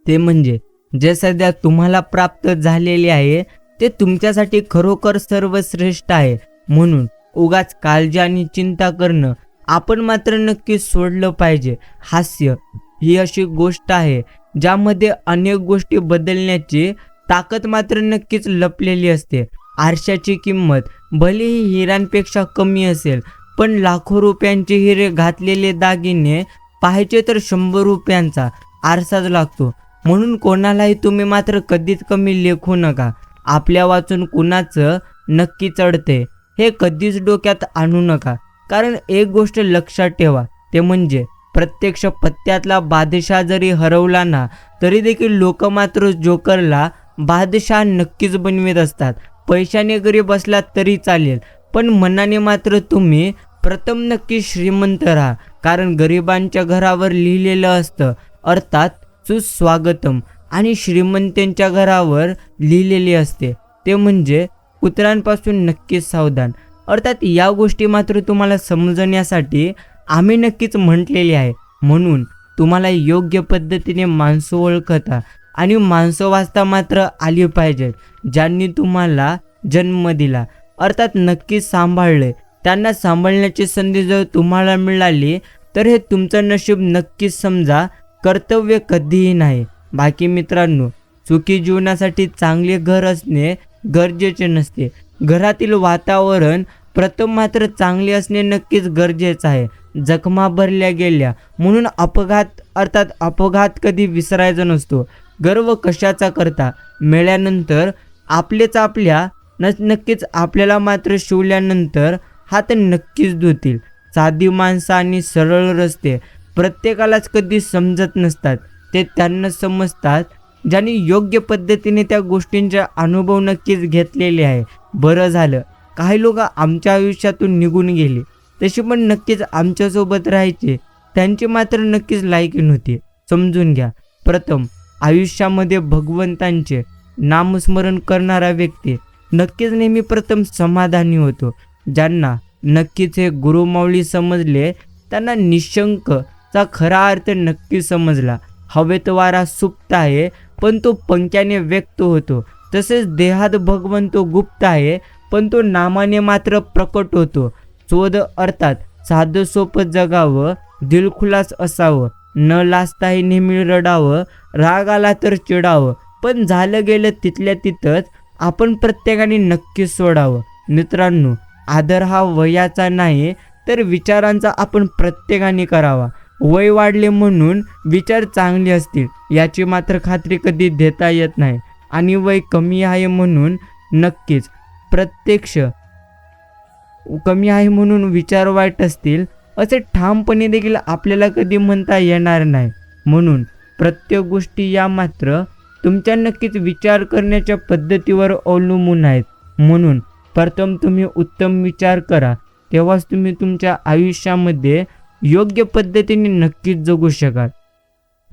ते म्हणजे जे सध्या तुम्हाला प्राप्त झालेले आहे ते तुमच्यासाठी खरोखर सर्वश्रेष्ठ आहे. म्हणून उगाच काळजी आणि चिंता करणं आपण मात्र नक्की सोडलं पाहिजे. हास्य ही अशी गोष्ट आहे ज्यामध्ये अनेक गोष्टी बदलण्याची ताकद मात्र नक्कीच लपलेली असते. आरशाची किंमत भलेही हिऱ्यांपेक्षा कमी असेल, पण लाखो रुपयांचे हिरे घातलेले दागिने पाहायचे तर 100 रुपयांचा आरसाच लागतो. म्हणून कोणालाही तुम्ही मात्र कधीच कमी लेखू नका. आपल्या वाचून कुणाचं नक्की चढते हे कधीच डोक्यात आणू नका. कारण एक गोष्ट लक्षात ठेवा, ते म्हणजे प्रत्यक्ष पत्त्यातला बादशाह जरी हरवला ना तरी देखील लोक मात्र जोकरला बादशाह नक्कीच बनवित असतात. पैशाने गरीब असला तरी चालेल, पण मनाने मात्र तुम्ही प्रथम नक्की श्रीमंत राहा. कारण गरिबांच्या घरावर लिहिलेलं असतं अर्थात सुस्वागतम, आणि श्रीमंतांच्या घरावर लिहिलेले असते ते म्हणजे कुत्र्यांपासून नक्कीच सावधान. अर्थात या गोष्टी मात्र तुम्हाला समजण्यासाठी आम्ही नक्कीच म्हटलेले आहे. म्हणून तुम्हाला योग्य पद्धतीने माणसं ओळखता आणि माणसं वाचता मात्र आली पाहिजेत. ज्यांनी तुम्हाला जन्म दिला अर्थात नक्कीच सांभाळले, त्यांना सांभाळण्याची संधी जर तुम्हाला मिळाली तर हे तुमचं नशीब नक्कीच समजा. कर्तव्य कधीही नाही. बाकी मित्रांनो, सुखी जीवनासाठी चांगले घर असणे गरजेचे नसते. घरातील वातावरण प्रथम मात्र चांगले असणे नक्कीच गरजेचं आहे. जखमा भरल्या गेल्या म्हणून अपघात कधी विसरायचा नसतो. गर्व कशाचा करता, मेल्यानंतर नक्कीच आपल्याला मात्र शिवल्यानंतर हात नक्कीच धुतील. साधी माणसं आणि सरळ रस्ते प्रत्येकालाच कधी समजत नसतात, ते त्यांना समजतात ज्यांनी योग्य पद्धतीने त्या गोष्टींचा अनुभव नक्कीच घेतलेले आहे. बरं झालं काही लोक आमच्या आयुष्यातून निघून गेले, तशी पण नक्कीच आमच्यासोबत राहायचे, त्यांची मात्र नक्कीच लायकी नव्हती. समजून घ्या, प्रथम आयुष्यामध्ये भगवंतांचे नामस्मरण करणारा व्यक्ती नक्कीच नेहमी प्रथम समाधानी होतो. ज्यांना नक्कीच हे गुरुमाऊली समजले त्यांना निशंकचा खरा अर्थ नक्की समजला. हवेत वारा सुप्त आहे पण तो पंख्याने व्यक्त होतो, तसेच देहात भगवंत गुप्त आहे पण तो नामाने मात्र प्रकट होतो. शोध अर्थात साधं सोपं जगावं, दिलखुलास असावं, न लाजताही नेहमी रडावं, राग आला तर चिडावं, पण झालं गेलं तिथल्या तिथंच आपण प्रत्येकाने नक्की सोडावं. मित्रांनो, आदर हा वयाचा नाही तर विचारांचा आपण प्रत्येकाने करावा. वय वाढले म्हणून विचार चांगले असतील याची मात्र खात्री कधी देता येत नाही, आणि वय कमी आहे म्हणून नक्कीच कमी आहे म्हणून विचार वाईट असतील असे ठामपणे देखील आपल्याला कधी म्हणता येणार नाही. म्हणून प्रत्येक गोष्टी या मात्र तुमच्या नक्कीच विचार करण्याच्या पद्धतीवर अवलंबून आहेत. म्हणून प्रथम तुम्ही उत्तम विचार करा, तेव्हाच तुम्ही तुमच्या आयुष्यामध्ये योग्य पद्धतीने नक्कीच जगू शकाल.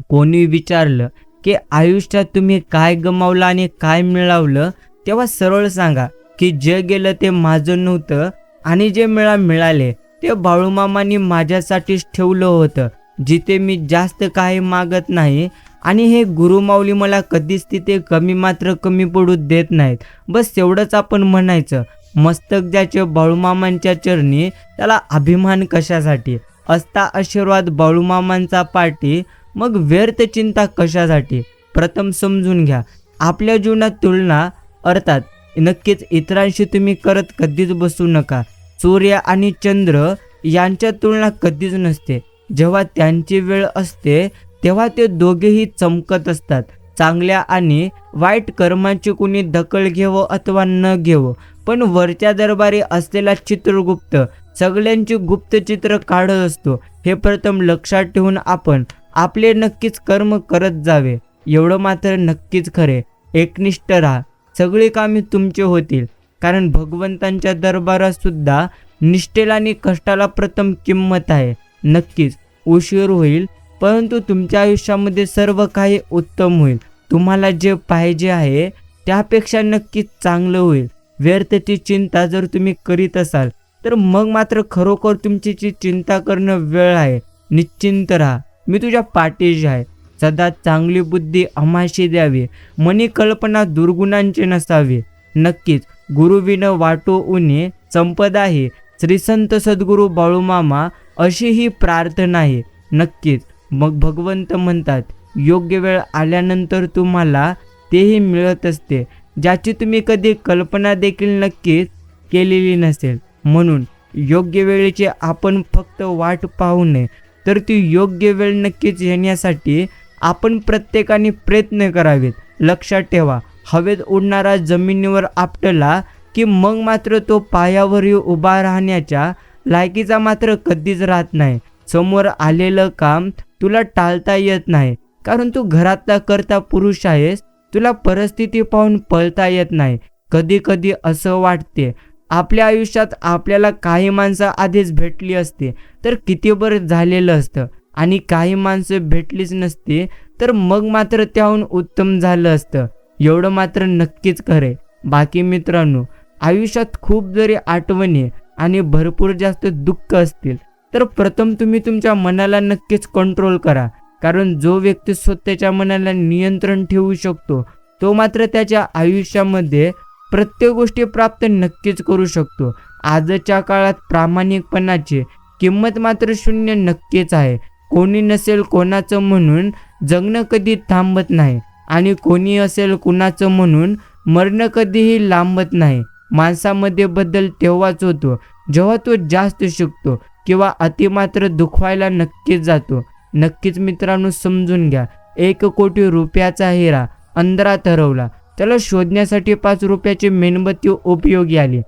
कोणी विचारलं की आयुष्यात तुम्ही काय गमावलं आणि काय मिळवलं, तेव्हा सरळ सांगा की जे गेलं ते माझं नव्हतं आणि जे मिळाले ते बाळूमामांनी माझ्यासाठीच ठेवलं होतं. जिथे मी जास्त काही मागत नाही आणि हे गुरुमाऊली मला कधीच तिथे कमी पडू देत नाहीत. बस एवढंच आपण म्हणायचं. मस्तक ज्याचे बाळूमामांच्या चरणी त्याला अभिमान कशासाठी, असता आशीर्वाद बाळूमामांचा पाठी, मग व्यर्थ चिंता कशासाठी. प्रथम समजून घ्या, आपल्या जीवनात तुलना अर्थात नक्कीच इतरांशी तुम्ही करत कधीच बसू नका. सूर्य आणि चंद्र यांच्या तुलना कधीच नसते. जेव्हा त्यांची वेळ असते तेव्हा ते दोघेही चमकत असतात. चांगल्या आणि वाईट कर्मांची कुणी दखल घेवो अथवा न घेवो, पण वरच्या दरबारी असलेला चित्रगुप्त सगळ्यांची गुप्त चित्र काढत असतो. हे प्रथम लक्षात ठेवून आपण आपले नक्कीच कर्म करत जावे. एवढं मात्र नक्कीच खरे, एकनिष्ठ राहा, सगळी कामे तुमचे होतील. कारण भगवंतांच्या दरबारात सुद्धा निष्ठेला आणि कष्टाला प्रथम किंमत आहे. नक्कीच उशीर होईल, परंतु तुमच्या आयुष्यामध्ये सर्व काही उत्तम होईल. तुम्हाला जे पाहिजे आहे त्यापेक्षा नक्कीच चांगलं होईल. व्यर्थची चिंता जर तुम्ही करीत असाल तर मग मात्र खरोखर तुमची चिंता करणं वेळ आहे. निश्चिंत राहा, मी तुझ्या पाठीशी आहे. सदा चांगली बुद्धी आम्हाशी द्यावी, मनी कल्पना दुर्गुणांची नसावी. नक्कीच गुरुविन वाटो उणे संपदा आहे. श्री संत सद्गुरू बाळूमामा अशी ही प्रार्थना आहे. नक्कीच मग भगवंत म्हणतात, योग्य वेळ आल्यानंतर तुम्हाला तेही मिळत असते, ज्याची तुम्ही कधी कल्पना देखील नक्कीच केलेली नसेल. म्हणून योग्य वेळेची आपण फक्त वाट पाहू नये, तर ती योग्य वेळ नक्कीच येण्यासाठी आपण प्रत्येकाने प्रयत्न करावेत. लक्षात ठेवा, हवेत उडणारा जमिनीवर आपटला की मग मात्र तो पायावरही उभा राहण्याच्या लायकीचा मात्र कधीच राहत नाही. समोर आलेलं काम तुला टाळता येत नाही, कारण तू घरातला करता पुरुष आहेस. तुला परिस्थिती पाहून पळता येत नाही. कधी कधी असं वाटते आपल्या आयुष्यात आपल्याला काही माणसं आधीच भेटली असते तर किती बरं झालेलं असतं, आणि काही माणसं भेटलीच नसती तर मग मात्र त्याहून उत्तम झालं असतं. एवढं मात्र नक्कीच खरे. बाकी मित्रांनो, आयुष्यात खूप जरी आठवणी आणि भरपूर जास्त दुःख असतील तर प्रथम तुम्ही तुमच्या मनाला नक्कीच कंट्रोल करा, कारण जो व्यक्ती स्वतःच्या मनाला नियंत्रण ठेवू शकतो तो मात्र त्याच्या आयुष्यामध्ये प्रत्येक गोष्टी प्राप्त नक्कीच करू शकतो. आजच्या काळात प्रामाणिकपणाची किंमत मात्र शून्य नक्कीच आहे. कोणी नसेल कोणाचं म्हणून जगणं कधी थांबत नाही, आणि कोणी असेल कुणाचं म्हणून मरणं कधीही लांबत नाही. माणसामध्ये बदल तेव्हाच होतो जेव्हा तो जास्त शिकतो किंवा अति मात्र दुखवायला नक्कीच जातो. नक्कीच मित्रांनो समजून घ्या, 1 कोटी रुपयाचा हिरा अंधारात हरवला, त्याला शोधण्यासाठी 5 रुपयाची मेणबत्ती उपयोगी आली.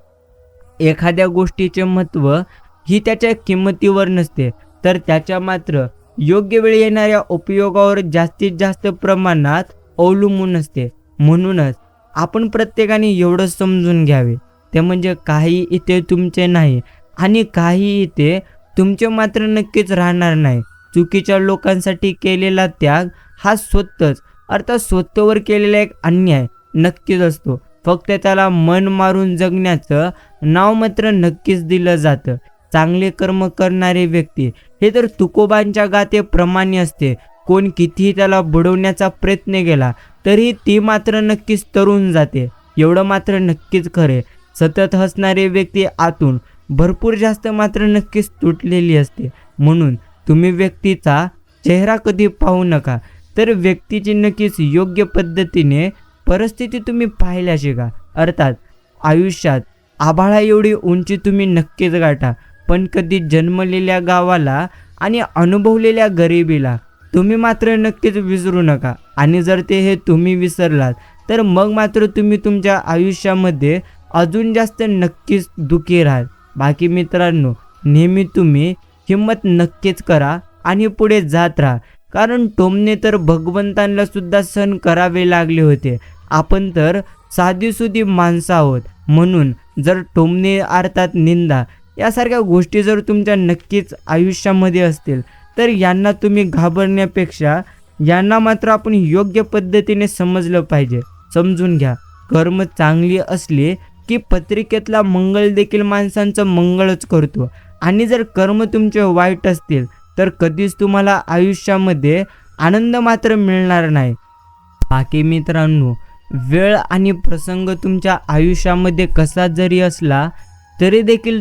एखाद्या गोष्टीचे महत्त्व ही त्याच्या किंमतीवर नसते, तर त्याच्या मात्र योग्य वेळी येणाऱ्या उपयोगावर जास्तीत जास्त प्रमाणात अवलंबून असते. म्हणूनच आपण प्रत्येकाने एवढं समजून घ्यावे, ते म्हणजे काही इथे तुमचे नाही आणि काही इथे तुमचे मात्र नक्कीच राहणार नाही. चुकीच्या लोकांसाठी केलेला त्याग हा स्वतःच अर्थात स्वतःवर केलेला एक अन्याय नक्कीच असतो. फक्त त्याला मन मारून जगण्याचं नाव मात्र नक्कीच दिलं जातं. चांगले कर्म करणारे व्यक्ती हे तर तुकोबांच्या गाथेप्रमाणे असते. कोण कितीही त्याला बुडवण्याचा प्रयत्न केला तरी ती मात्र नक्कीच तरुण जाते. एवढं मात्र नक्कीच खरे. सतत हसणारी व्यक्ती आतून भरपूर जास्त मात्र नक्कीच तुटलेली असते. म्हणून तुम्ही व्यक्तीचा चेहरा कधी पाहू नका, तर व्यक्तीची नक्कीच योग्य पद्धतीने परिस्थिती तुम्ही पाहायला शिका. अर्थात आयुष्यात आभाळा एवढी उंची तुम्ही नक्कीच गाठा, पण कधी जन्मलेल्या गावाला आणि अनुभवलेल्या गरिबीला तुम्ही मात्र नक्कीच विसरू नका. आणि जर हे तुम्ही विसरलात तर मग मात्र तुम्ही तुमच्या आयुष्यामध्ये अजून जास्त नक्कीच दुःखी राहाल. बाकी मित्रांनो, नेहमी तुम्ही हिंमत नक्कीच करा आणि पुढे जात राहा, कारण टोमणे तर भगवंतांना सुद्धा सहन करावे लागले होते. आपण तर साधीसुधी माणसं आहोत. म्हणून जर टोमणे अर्थात निंदा यासारख्या गोष्टी जर तुमच्या नक्कीच आयुष्यामध्ये असतील तर यांना तुम्ही घाबरण्यापेक्षा यांना मात्र आपण योग्य पद्धतीने समजलं पाहिजे. समजून घ्या, कर्म चांगली असली की पत्रिकेतला मंगळ देखील माणसांचं मंगळच करतो, आणि जर कर्म तुमचे वाईट असतील तर कधीच तुम्हाला आयुष्यामध्ये आनंद मात्र मिळणार नाही. बाकी मित्रांनो, वेळ आणि प्रसंग तुमच्या आयुष्यामध्ये कसा जरी असला तरी देखील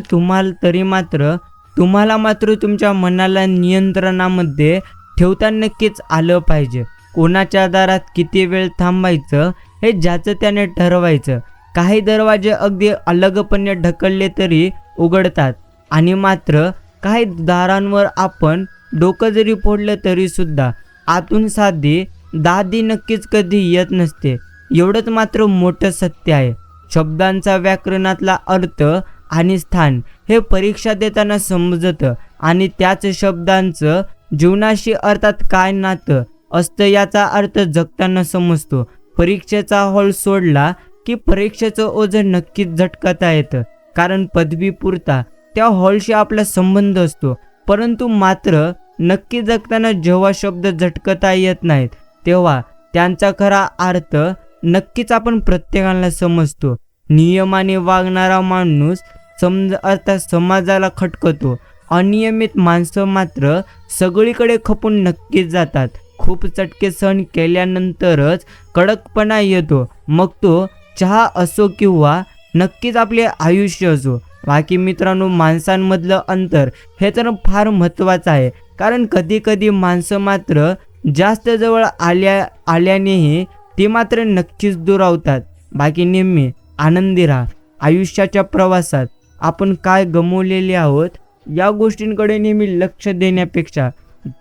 तुम्हाला मात्र तुमच्या मनाला नियंत्रणामध्ये ठेवता नक्कीच आलं पाहिजे. कोणाच्या दारात किती वेळ थांबायचं हे ज्याचं त्याने ठरवायचं. काही दरवाजे अगदी अलगपणे ढकलले तरी उघडतात, आणि मात्र काही दारांवर आपण डोकं जरी फोडलं तरी सुद्धा आतून साधी दादी नक्कीच कधी येत नसते. एवढंच मात्र मोठं सत्य आहे. शब्दांचा व्याकरणातला अर्थ आणि स्थान हे परीक्षा देताना समजतं, आणि त्याच शब्दांचं जीवनाशी अर्थात काय नातं असतं याचा अर्थ जगताना समजतो. परीक्षेचा हॉल सोडला की परीक्षेचं ओझं नक्कीच झटकता येतं, कारण पदवीपुरता त्या हॉलशी आपला संबंध असतो. परंतु मात्र नक्की जगताना जेव्हा शब्द झटकता येत नाहीत तेव्हा त्यांचा खरा अर्थ नक्कीच आपण प्रत्येकाला समजतो. नियमाने वागणारा माणूस अर्थात समाजाला खटकतो. अनियमित माणसं मात्र सगळीकडे खपून नक्कीच जातात. खूप चटके सहन केल्यानंतरच कडकपणा येतो, मग तो चहा असो किंवा नक्कीच आपले आयुष्य असो. बाकी मित्रांनो, माणसांमधलं अंतर हे तर फार महत्त्वाचं आहे, कारण कधी कधी माणसं मात्र जास्त जवळ आल्यानेही ती मात्र नक्कीच दुरावतात. बाकी नेहमी आनंदी राहा. आयुष्याच्या प्रवासात आपण काय गमावलेले आहोत या गोष्टींकडे नेहमी लक्ष देण्यापेक्षा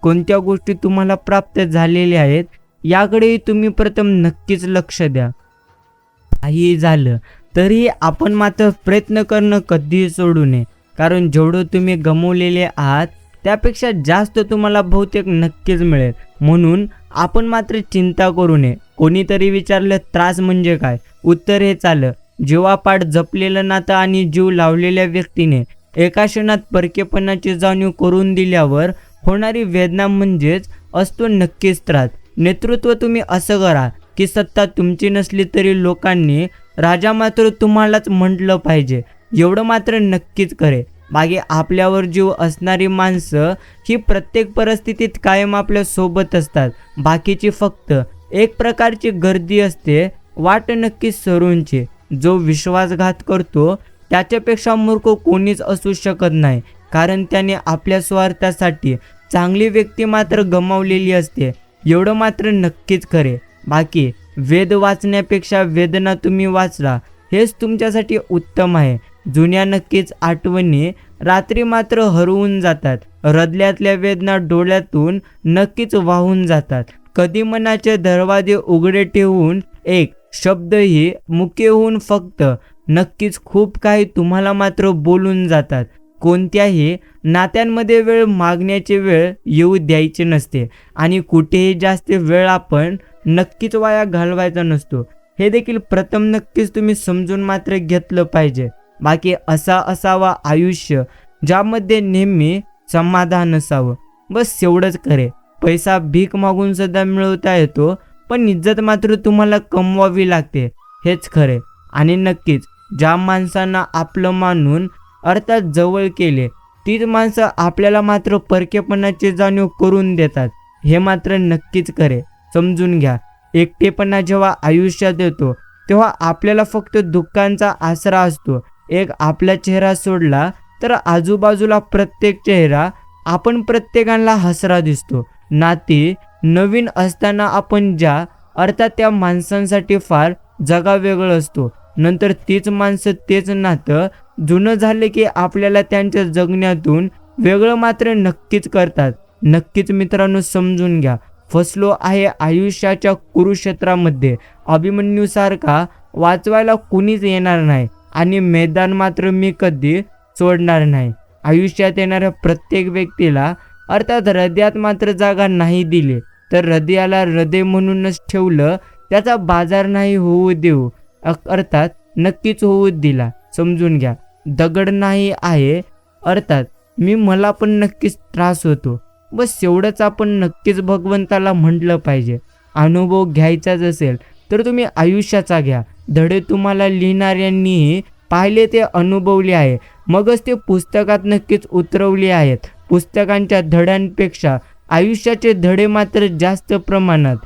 कोणत्या गोष्टी तुम्हाला प्राप्त झालेल्या आहेत याकडेही तुम्ही प्रथम नक्कीच लक्ष द्या. काही झालं तरी आपण मात्र प्रयत्न करणं कधीही सोडू नये, कारण जेवढं तुम्ही गमावलेले आहात त्यापेक्षा जास्त तुम्हाला बहुतेक नक्कीच मिळेल. म्हणून आपण मात्र चिंता करू नये. कोणीतरी विचारलं त्रास म्हणजे काय, उत्तर हे चालं, जीवापाड जपलेलं नातं आणि जीव लावलेल्या व्यक्तीने एका क्षणात परकेपणाची जाणीव करून दिल्यावर होणारी वेदना म्हणजेच असतो नक्कीच त्रास. नेतृत्व तुम्ही असं करा की सत्ता तुमची नसली तरी लोकांनी राजा मात्र तुम्हालाच म्हटलं पाहिजे, एवढं मात्र नक्कीच करे. बाकी आपल्यावर जीव असणारी माणसं ही प्रत्येक परिस्थितीत कायम आपल्या सोबत असतात. बाकीची फक्त एक प्रकारची गर्दी असते, वाट नक्कीच सरूंची. जो विश्वासघात करतो त्याच्यापेक्षा मूर्ख कोणीच असू शकत नाही, कारण त्याने आपल्या स्वार्थासाठी चांगली व्यक्ती मात्र गमावलेली असते, एवढं मात्र नक्कीच खरे. बाकी वेद वाचण्यापेक्षा वेदना तुम्ही वाचला हेच तुमच्यासाठी उत्तम आहे. जुन्या नक्कीच आठवणी रात्री मात्र हरवून जातात, हृदयातल्या वेदना डोळ्यातून नक्कीच वाहून जातात. कधी मनाचे दरवाजे उघडे ठेवून एक शब्दही मुके होऊन फक्त नक्कीच खूप काही तुम्हाला मात्र बोलून जातात. कोणत्याही नात्यांमध्ये वेळ मागण्याची वेळ येऊ द्यायची नसते आणि कुठेही जास्त वेळ आपण नक्कीच वाया घालवायचा नसतो, हे देखील प्रथम नक्कीच तुम्ही समजून मात्र घेतलं पाहिजे. बाकी असावा आयुष्य ज्यामध्ये नेहमी समाधान असावं, बस एवढंच खरे. पैसा भीक मागून सुद्धा मिळवता येतो, पण इज्जत मात्र तुम्हाला कमवावी लागते, हेच खरे. आणि नक्कीच ज्या माणसांना आपलं मानून अर्थात जवळ केले तीच माणसं आपल्याला मात्र परकेपणाची जाणीव करून देतात, हे मात्र नक्कीच खरे. समजून घ्या, एकटेपणा जेव्हा आयुष्यात येतो तेव्हा आपल्याला फक्त दुःखांचा आसरा असतो. एक आपला चेहरा सोडला तर आजूबाजूला प्रत्येक चेहरा आपण प्रत्येकाला हसरा दिसतो. नाती नवीन असताना आपण ज्या अर्थात त्या माणसांसाठी फार जगा वेगळं असतो, नंतर तीच माणसं तेच नातं जुनं झाले की आपल्याला त्यांच्या जगण्यातून वेगळं मात्र नक्कीच करतात. नक्कीच मित्रांनो समजून घ्या, फसलो आहे आयुष्याच्या कुरुक्षेत्रामध्ये. अभिमन्यूसारखा वाचवायला कुणीच येणार नाही आणि मैदान मात्र मी कधी सोडणार नाही. आयुष्यात येणाऱ्या प्रत्येक व्यक्तीला अर्थात हृदयात मात्र जागा नाही दिली तर हृदयाला हृदय म्हणूनच ठेवलं, त्याचा बाजार नाही होऊ देऊ, अर्थात नक्कीच होऊ दिला. समजून घ्या, दगड नाही आहे अर्थात मला पण नक्कीच त्रास होतो, बस एवढंच आपण नक्कीच भगवंताला म्हटलं पाहिजे. अनुभव घ्यायचाच असेल तर तुम्ही आयुष्याचा घ्या. धडे तुम्हाला लिहिणाऱ्यांनीही पाहिले ते अनुभवले आहे, मगच ते पुस्तकात नक्कीच उतरवले आहेत. पुस्तकांच्या धड्यांपेक्षा आयुष्याचे धडे मात्र जास्त प्रमाणात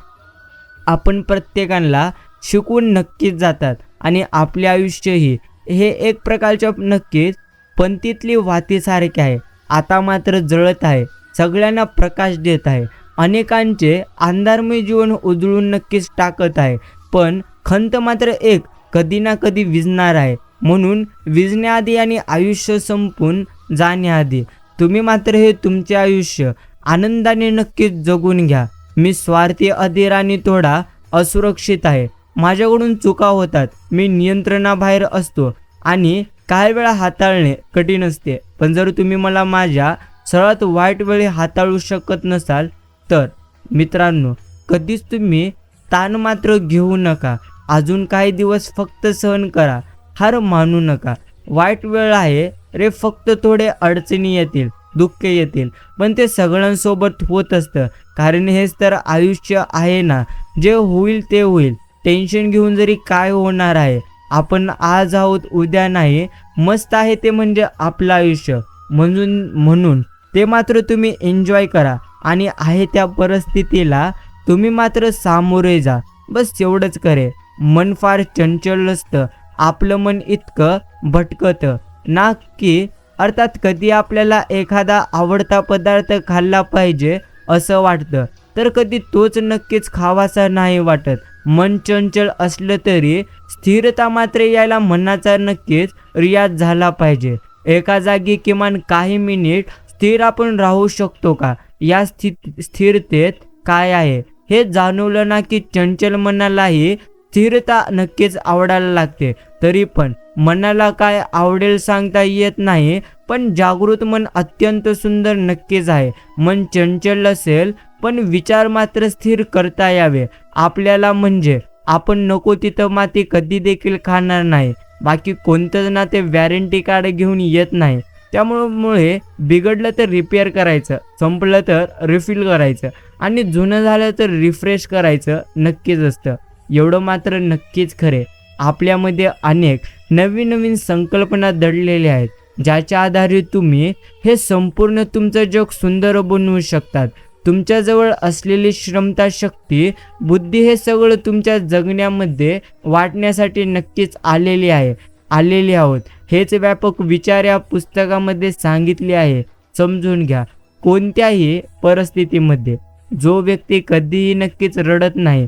आपण प्रत्येकाला शिकवून नक्कीच जातात आणि आपले आयुष्यही हे एक प्रकारच्या नक्कीच पंथीतली वातीसारखे आहे. आता मात्र जळत आहे, सगळ्यांना प्रकाश देत आहे, अनेकांचे अंधारमय जीवन उजळून नक्कीच टाकत आहे. पण खंत मात्र एक कधी ना कधी विझणार आहे. म्हणून विझण्याआधी आणि आयुष्य संपून जाण्याआधी तुम्ही मात्र हे तुमचे आयुष्य आनंदाने नक्कीच जगून घ्या. मी स्वार्थी, अधीर आणि थोडा असुरक्षित आहे. माझ्याकडून चुका होतात, मी नियंत्रणाबाहेर असतो आणि काही वेळा हाताळणे कठीण असते. पण जर तुम्ही मला माझ्या सर्वात वाईट वेळी हाताळू शकत नसाल तर मित्रांनो कधीच तुम्ही ताण मात्र घेऊ नका. अजून काही दिवस फक्त सहन करा, हार मानू नका. वाईट वेळ आहे रे, फक्त थोडे अडचणी येतील, दुःख येतील, पण ते सगळ्यांसोबत होत असतं. कारण हेच तर आयुष्य आहे ना. जे होईल ते होईल. टेन्शन घेऊन जरी काय होणार आहे. आपण आज आहोत उद्या नाही. मस्त आहे ते म्हणजे आपलं आयुष्य. म्हणून ते मात्र तुम्ही एन्जॉय करा आणि आहे त्या परिस्थितीला तुम्ही मात्र सामोरे जा. बस एवढंच करे. मन फार चंचल असतं. आपलं मन इतकं भटकतं ना की अर्थात कधी आपल्याला एखादा आवडता पदार्थ खाल्ला पाहिजे असं वाटतं, तर कधी तोच नक्कीच खावासा नाही वाटत. मन चंचल असलं तरी स्थिरता मात्र यायला मनाचा नक्कीच रियाज झाला पाहिजे. एका जागी किमान काही मिनिट स्थिर आपण राहू शकतो का? या स्थिरतेत काय आहे हे जाणवलं ना की चंचल मनालाही स्थिरता नक्कीच आवडायला लागते. तरी पण मनाला काय आवडेल सांगता येत नाही, पण जागृत मन अत्यंत सुंदर नक्कीच आहे. मन चंचल असेल पण विचार मात्र स्थिर करता यावे आपल्याला. म्हणजे आपण नको तिथं माती कधी देखील खाणार नाही. बाकी कोणतंच ना ते वॅरंटी कार्ड घेऊन येत नाही. त्यामुळे बिघडलं तर रिपेअर करायचं, संपलं तर रिफिल करायचं आणि जुनं झालं तर रिफ्रेश करायचं नक्कीच असतं. एवढं मात्र नक्कीच खरे, आपल्यामध्ये अनेक नवीन नवीन संकल्पना दडलेल्या आहेत, ज्याच्या आधारे तुम्ही हे संपूर्ण तुमचं जग सुंदर बनवू शकतात. तुमच्याजवळ असलेली क्षमता, शक्ती, बुद्धी हे सगळं तुमच्या जगण्यामध्ये वाटण्यासाठी नक्कीच आलेली आहोत. हेच व्यापक विचार या पुस्तकामध्ये सांगितले आहे. समजून घ्या. कोणत्याही परिस्थितीमध्ये जो व्यक्ती कधीही नक्कीच रडत नाही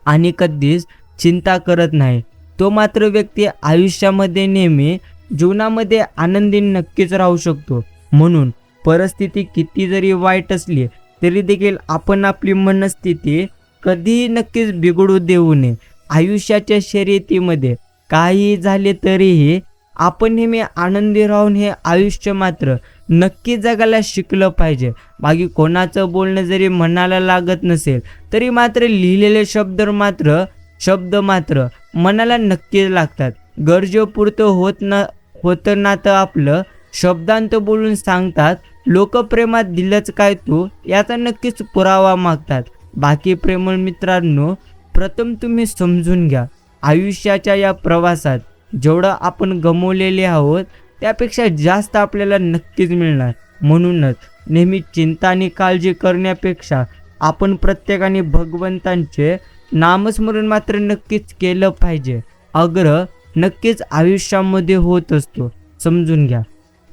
आणि कधीच चिंता करत नाही, तो मात्र व्यक्ती आयुष्यामध्ये नेहमी जीवनामध्ये आनंदी नक्कीच राहू शकतो. म्हणून परिस्थिती किती जरी वाईट असली तरी देखील आपण आपली मनस्थिती कधीही नक्कीच बिघडू देऊ नये. आयुष्याच्या शर्यतीमध्ये काही झाले तरीही आपण नेहमी आनंदी राहून हे आयुष्य मात्र नक्की जगायला शिकलं पाहिजे. बाकी कोणाचं बोलणं जरी मनाला लागत नसेल तरी मात्र लिहिलेले शब्द मात्र मनाला नक्कीच लागतात. गरजेपुरतं होतं ना तर आपलं शब्दांत बोलून सांगतात, लोक प्रेमात दिलंच काय तू याचा नक्कीच पुरावा मागतात. बाकी प्रेमळ मित्रांनो, प्रथम तुम्ही समजून घ्या, आयुष्याच्या या प्रवासात जेवढं आपण गमावलेले आहोत त्यापेक्षा जास्त आपल्याला नक्कीच मिळणार. म्हणूनच नेहमी चिंता आणि काळजी करण्यापेक्षा आपण प्रत्येकाने भगवंतांचे नामस्मरण मात्र नक्कीच केलं पाहिजे. आग्रह नक्कीच आयुष्यामध्ये होत असतो. समजून घ्या,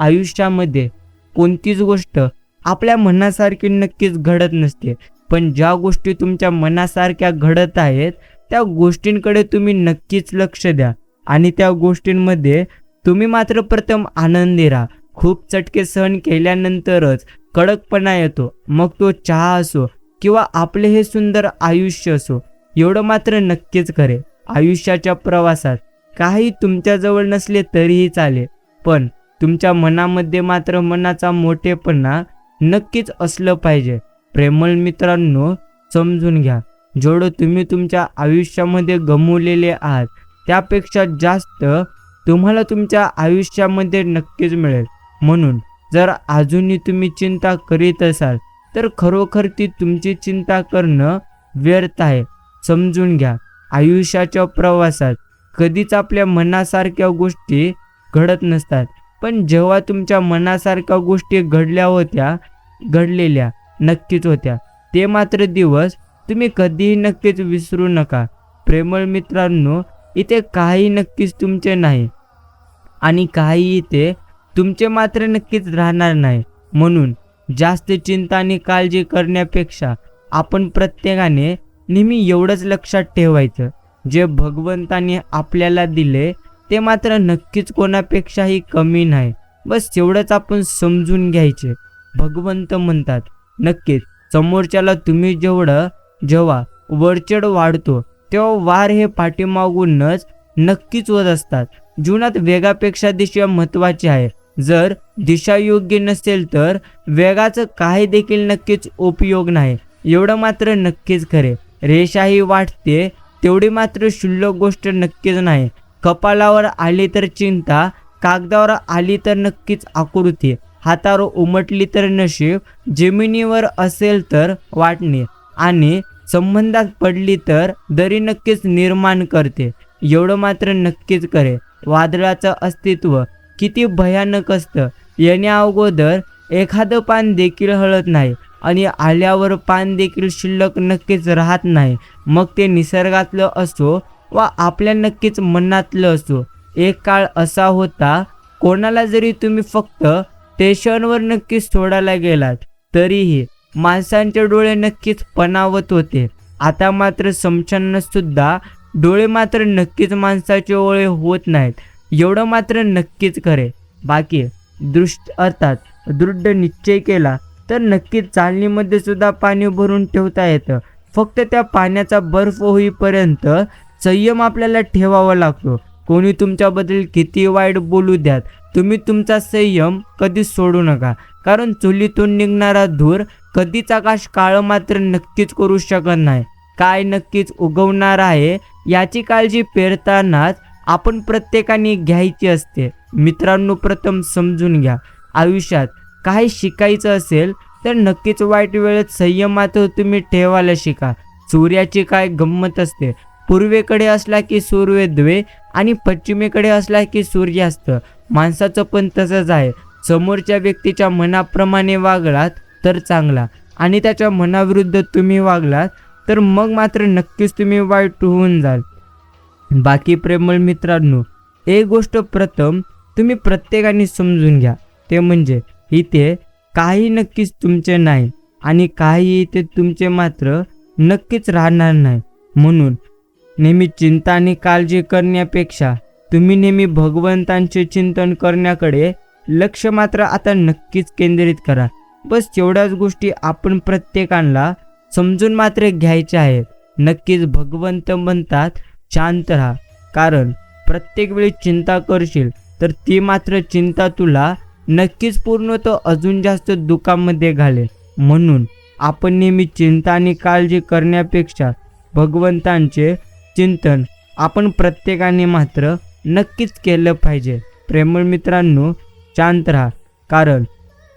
आयुष्यामध्ये कोणतीच गोष्ट आपल्या मनासारखी नक्कीच घडत नसते, पण ज्या गोष्टी तुमच्या मनासारख्या घडत आहेत त्या गोष्टींकडे तुम्ही नक्कीच लक्ष द्या आणि त्या गोष्टींमध्ये तुम्ही मात्र प्रथम आनंदी राहा. खूप चटके सहन केल्यानंतरच कडकपणा येतो, मग तो चहा असो किंवा आपले हे सुंदर आयुष्य असो. एवढं मात्र नक्कीच खरे, आयुष्याच्या प्रवासात काही तुमच्याजवळ नसले तरीही चालेल, पण तुमच्या मनामध्ये मात्र मनाचा मोठेपणा नक्कीच असलं पाहिजे. प्रेमळ मित्रांनो, समजून घ्या, जेवढं तुम्ही तुमच्या आयुष्यामध्ये गमावलेले आहात त्यापेक्षा जास्त तुम्हाला तुमच्या आयुष्यामध्ये नक्कीच मिळेल. म्हणून जर अजूनही तुम्ही चिंता करीत असाल तर खरोखर ती तुमची चिंता करणं व्यर्थ आहे. समजून घ्या, आयुष्याच्या प्रवासात कधीच आपल्या मनासारख्या गोष्टी घडत नसतात, पण जेव्हा तुमच्या मनासारख्या गोष्टी घडलेल्या नक्कीच होत्या, ते मात्र दिवस तुम्ही कधीही नक्कीच विसरू नका. प्रेमळ मित्रांनो, इथे काही नक्कीच तुमचे नाही आणि काही इथे तुमचे मात्र नक्कीच राहणार नाही. म्हणून जास्त चिंता आणि काळजी करण्यापेक्षा आपण प्रत्येकाने नेहमी एवढंच लक्षात ठेवायचं, जे भगवंताने आपल्याला दिले ते मात्र नक्कीच कोणापेक्षाही कमी नाही. बस एवढंच आपण समजून घ्यायचे. भगवंत म्हणतात, नक्कीच समोरच्याला तुम्ही जेव्हा वरचढ वाढतो तेव्हा वार हे पाठीमागूनच नक्कीच होत असतात. जीवनात वेगापेक्षा दिशा महत्त्वाची आहे. जर दिशा योग्य नसेल तर वेगाचं काही देखील नक्कीच उपयोग नाही. एवढं मात्र नक्कीच खरे. रेषाही वाटते तेवढी मात्र क्षुल्लक गोष्ट नक्कीच नाही. कपाळावर आली तर चिंता, कागदावर आली तर नक्कीच आकृती, हातावर उमटली तर नशीब, जमिनीवर असेल तर वाटणे आणि संबंधात पडली तर दरी नक्कीच निर्माण करते. एवढं मात्र नक्कीच करे. वादळाचं अस्तित्व किती भयानक असतं. येण्या अगोदर एखादं पान देखील हलत नाही आणि आल्यावर पान देखील शिल्लक नक्कीच राहत नाही. मग ते निसर्गातलं असो वा आपल्या नक्कीच मनातलं असो. एक काळ असा होता, कोणाला जरी तुम्ही फक्त स्टेशनवर नक्कीच सोडायला गेलात तरीही माणसांचे डोळे नक्कीच पणावत होते. आता मात्र समशांना सुद्धा डोळे मात्र नक्कीच माणसाचे ओळे होत नाहीत. एवढं मात्र नक्कीच खरे. बाकी दृढ निश्चय केला तर नक्कीच चालणीमध्ये सुद्धा पाणी भरून ठेवता येतं. फक्त त्या पाण्याचा बर्फ होईपर्यंत संयम आपल्याला ठेवावा लागतो. कोणी तुमच्याबद्दल किती वाईट बोलू द्यात, तुम्ही तुमचा संयम कधीच सोडू नका. कारण चुलीतून निघणारा धूर कधीच आकाश काळं मात्र नक्कीच करू शकत नाही. काय नक्कीच उगवणार आहे याची काळजी पेरतानाच आपण प्रत्येकाने घ्यायची असते. मित्रांनो, प्रथम समजून घ्या, आयुष्यात काही शिकायचं असेल तर नक्कीच वाईट वेळेत संयमात तुम्ही ठेवायला शिका. सूर्याची काय गंमत असते, पूर्वेकडे असला की सूर्योदय आणि पश्चिमेकडे असला की सूर्यास्त. माणसाचं पण तसंच आहे. समोरच्या व्यक्तीच्या मनाप्रमाणे वागलात तर चांगला आणि त्याच्या मनाविरुद्ध तुम्ही वागलात तर मग मात्र नक्कीच तुम्ही वाईट होऊन जाल. बाकी प्रेमळ मित्रांनो, एक गोष्ट प्रथम तुम्ही प्रत्येकाने समजून घ्या, ते म्हणजे इथे काही नक्कीच तुमचे नाही आणि काही इथे तुमचे मात्र नक्कीच राहणार नाही. म्हणून नेहमी चिंता आणि काळजी करण्यापेक्षा तुम्ही नेहमी भगवंतांचे चिंतन करण्याकडे लक्ष मात्र आता नक्कीच केंद्रित करा. बस एवढ्याच गोष्टी आपण प्रत्येकाला समजून मात्र घ्यायच्या आहेत. नक्कीच भगवंत म्हणतात शांत राहा, कारण प्रत्येक वेळी चिंता करशील तर ती मात्र चिंता तुला नक्कीच पूर्ण तो अजून जास्त दुःखामध्ये घालेल. म्हणून आपण नेहमी चिंता आणि काळजी करण्यापेक्षा भगवंतांचे चिंतन आपण प्रत्येकाने मात्र नक्कीच केलं पाहिजे. प्रेमळ मित्रांनो, शांत राहा, कारण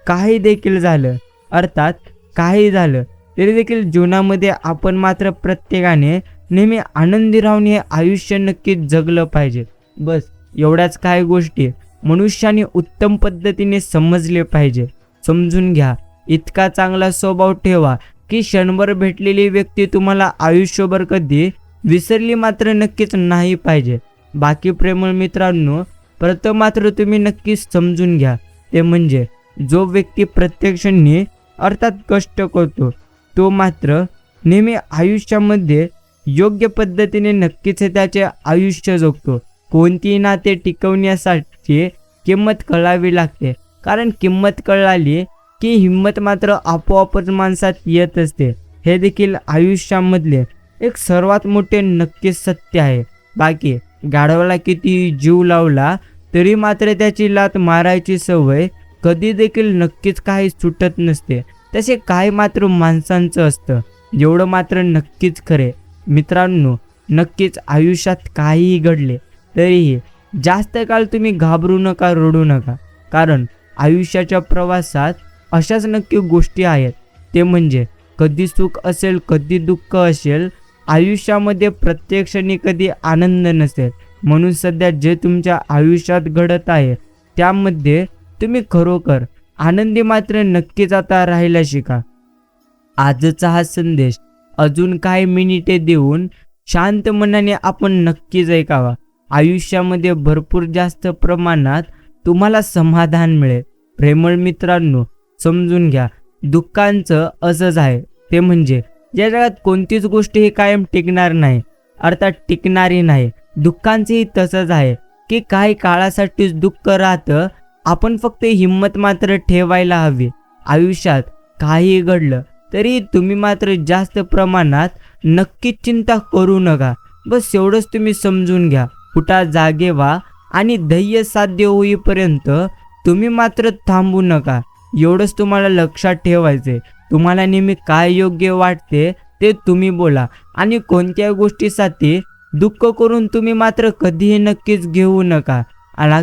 काही देखील झालं, अर्थात काही झालं तरी देखील जीवनामध्ये आपण मात्र प्रत्येकाने नेहमी आनंदी राहून हे आयुष्य नक्कीच जगलं पाहिजे. बस एवढ्याच काही गोष्टी मनुष्याने उत्तम पद्धतीने समजले पाहिजे. समजून घ्या, इतका चांगला स्वभाव ठेवा की क्षणभर भेटलेली व्यक्ती तुम्हाला आयुष्यभर कधी विसरली मात्र नक्कीच नाही पाहिजे. बाकी प्रेमळ मित्रांनो, प्रथम मात्र तुम्ही नक्कीच समजून घ्या, ते म्हणजे जो व्यक्ती प्रत्यक्षाने अर्थात कष्ट करतो तो मात्र नेहमी आयुष्यामध्ये योग्य पद्धतीने नक्कीच त्याचे आयुष्य जगतो. कोणतीही नाते टिकवण्यासाठी किंमत कळावी लागते, कारण किंमत कळाली की हिंमत मात्र आपोआपच माणसात येत असते. हे देखील आयुष्यामधले एक सर्वात मोठे नक्कीच सत्य आहे. बाकी गाढवाला किती जीव लावला तरी मात्र त्याची लात मारायची सवय कधी देखील नक्कीच काही सुटत नसते. तसे काय मात्र माणसांचं असतं, एवढं मात्र नक्कीच खरे. मित्रांनो, नक्कीच आयुष्यात काहीही घडले तरीही जास्त काळ तुम्ही घाबरू नका, रडू नका, कारण आयुष्याच्या प्रवासात अशाच नक्की गोष्टी आहेत. ते म्हणजे कधी सुख असेल, कधी दुःख असेल, आयुष्यामध्ये प्रत्येक क्षणी कधी आनंद नसेल. म्हणून सध्या जे तुमच्या आयुष्यात घडत आहे त्यामध्ये तुम्ही खरोखर आनंदी मात्र नक्कीच आता राहायला शिका. आजचा हा संदेश अजून काही मिनिटे देऊन शांत मनाने आपण नक्कीच ऐकावा. आयुष्यामध्ये भरपूर जास्त प्रमाणात तुम्हाला समाधान मिळेल. प्रेमळ मित्रांनो, समजून घ्या, दुःखांचं असंच आहे, ते म्हणजे या जगात कोणतीच गोष्ट ही कायम टिकणार नाही, अर्थात टिकणारी नाही. दुःखांचंही तसंच आहे की काही काळासाठीच दुःख राहतं. आपण फक्त हिंमत मात्र ठेवायला हवी. आयुष्यात काही घडलं तरी तुम्ही मात्र जास्त प्रमाणात नक्कीच चिंता करू नका. बस एवढंच तुम्ही समजून घ्या. फुटा जागे व्हा आणि ध्येय साध्य होईपर्यंत तुम्ही मात्र थांबू नका. एवढंच तुम्हाला लक्षात ठेवायचे. तुम्हाला नेहमी काय योग्य वाटते ते तुम्ही बोला. आणि कोणत्याही गोष्टीसाठी दुःख करून तुम्ही मात्र कधीही नक्कीच घेऊ नका.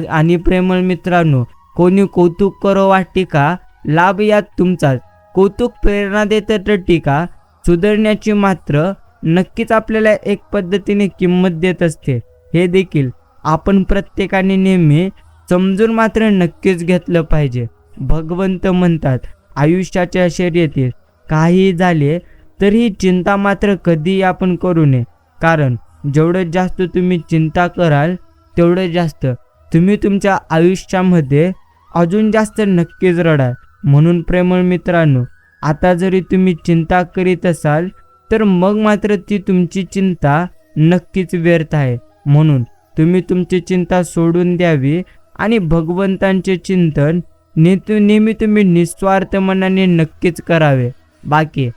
आणि प्रेमळ मित्रांनो, कोणी कौतुक करो वा टीका, लाभ यात तुमचाच. कौतुक प्रेरणा देतं तर टीका सुधारण्याची मात्र नक्कीच आपल्याला एक पद्धतीने किंमत देत असते. हे देखील आपण प्रत्येकाने नेहमी समजून मात्र नक्कीच घेतलं पाहिजे. भगवंत म्हणतात, आयुष्याच्या शर्यतीत काही झाले तरीही चिंता मात्र कधीही आपण करू नये. कारण जेवढं जास्त तुम्ही चिंता कराल तेवढं जास्त तुम्ही तुमच्या आयुष्यामध्ये अजून जास्त नक्कीच रडाल. म्हणून प्रेमळ मित्रांनो, आता जरी तुम्ही चिंता करीत असाल तर मग मात्र ती तुमची चिंता नक्कीच व्यर्थ आहे. म्हणून तुम्ही तुमची चिंता सोडून द्यावी आणि भगवंतांचे चिंतन नेहमी तुम्ही निस्वार्थ मनाने नक्कीच करावे. बाकी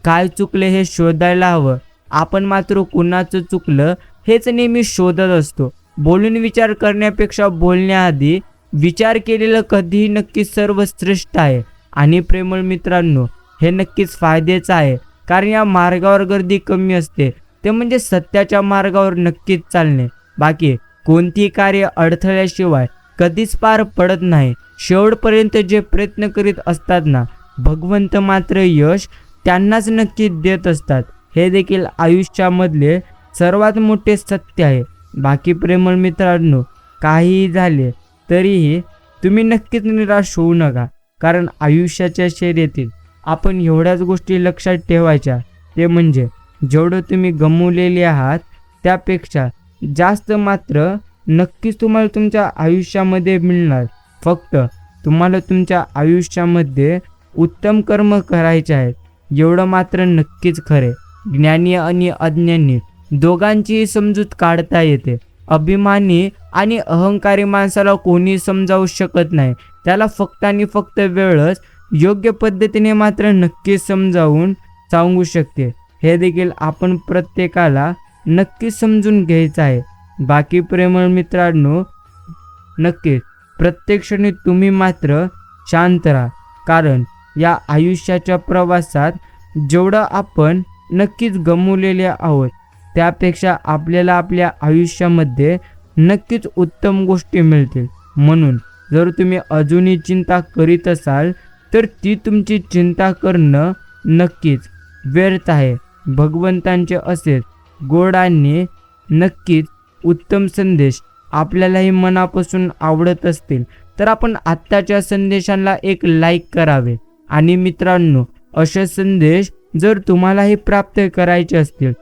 काय चुकले हे शोधायला हवं. आपण मात्र कुणाचं चुकलं हेच नेहमी शोधत असतो. बोलून विचार करण्यापेक्षा बोलण्याआधी विचार केलेलं कधीही नक्कीच सर्वश्रेष्ठ आहे. आणि प्रेमळ मित्रांनो, हे नक्कीच फायद्याचं आहे. कारण या मार्गावर गर्दी कमी असते, ते म्हणजे सत्याच्या मार्गावर नक्कीच चालणे. बाकी कोणतीही कार्य अडथळ्याशिवाय कधीच पार पडत नाही. शेवटपर्यंत जे प्रयत्न करीत असतात ना, भगवंत मात्र यश त्यांनाच नक्कीच देत असतात. हे देखील आयुष्यामधले सर्वात मोठे सत्य आहे. बाकी प्रेमळ मित्रांनो, काहीही झाले तरीही तुम्ही नक्कीच निराश होऊ नका. कारण आयुष्याच्या शर्यतीत आपण एवढ्याच गोष्टी लक्षात ठेवायच्या, ते म्हणजे जेवढं तुम्ही गमावलेले आहात त्यापेक्षा जास्त मात्र नक्कीच तुम्हाला तुमच्या आयुष्यामध्ये मिळणार. फक्त तुम्हाला तुमच्या आयुष्यामध्ये उत्तम कर्म करायचे आहेत, एवढं मात्र नक्कीच खरे. ज्ञानी आणि अज्ञानी दोघांचीही समजूत काढता येते. अभिमानी आणि अहंकारी माणसाला कोणी समजावू शकत नाही. त्याला फक्त आणि फक्त वेळच योग्य पद्धतीने मात्र नक्कीच समजावून सांगू शकते. हे देखील आपण प्रत्येकाला नक्कीच समजून घ्यायचं आहे. बाकी प्रेमळ मित्रांनो, नक्कीच प्रत्येक क्षणी तुम्ही मात्र शांत राहा. कारण या आयुष्याच्या प्रवासात जेवढं आपण नक्कीच गमावलेले आहोत त्यापेक्षा आपल्याला आपल्या आयुष्यामध्ये नक्कीच उत्तम गोष्टी मिळतील. म्हणून जर तुम्ही अजूनही चिंता करीत असाल तर ती तुमची चिंता करणं नक्कीच व्यर्थ आहे. भगवंतांचे असेच गोड आणि नक्कीच उत्तम संदेश आपल्यालाही मनापासून आवडत असतील तर आपण आत्ताच्या संदेशांना एक लाईक करावे. आणि मित्रांनो, असे संदेश जर तुम्हालाही प्राप्त करायचे असतील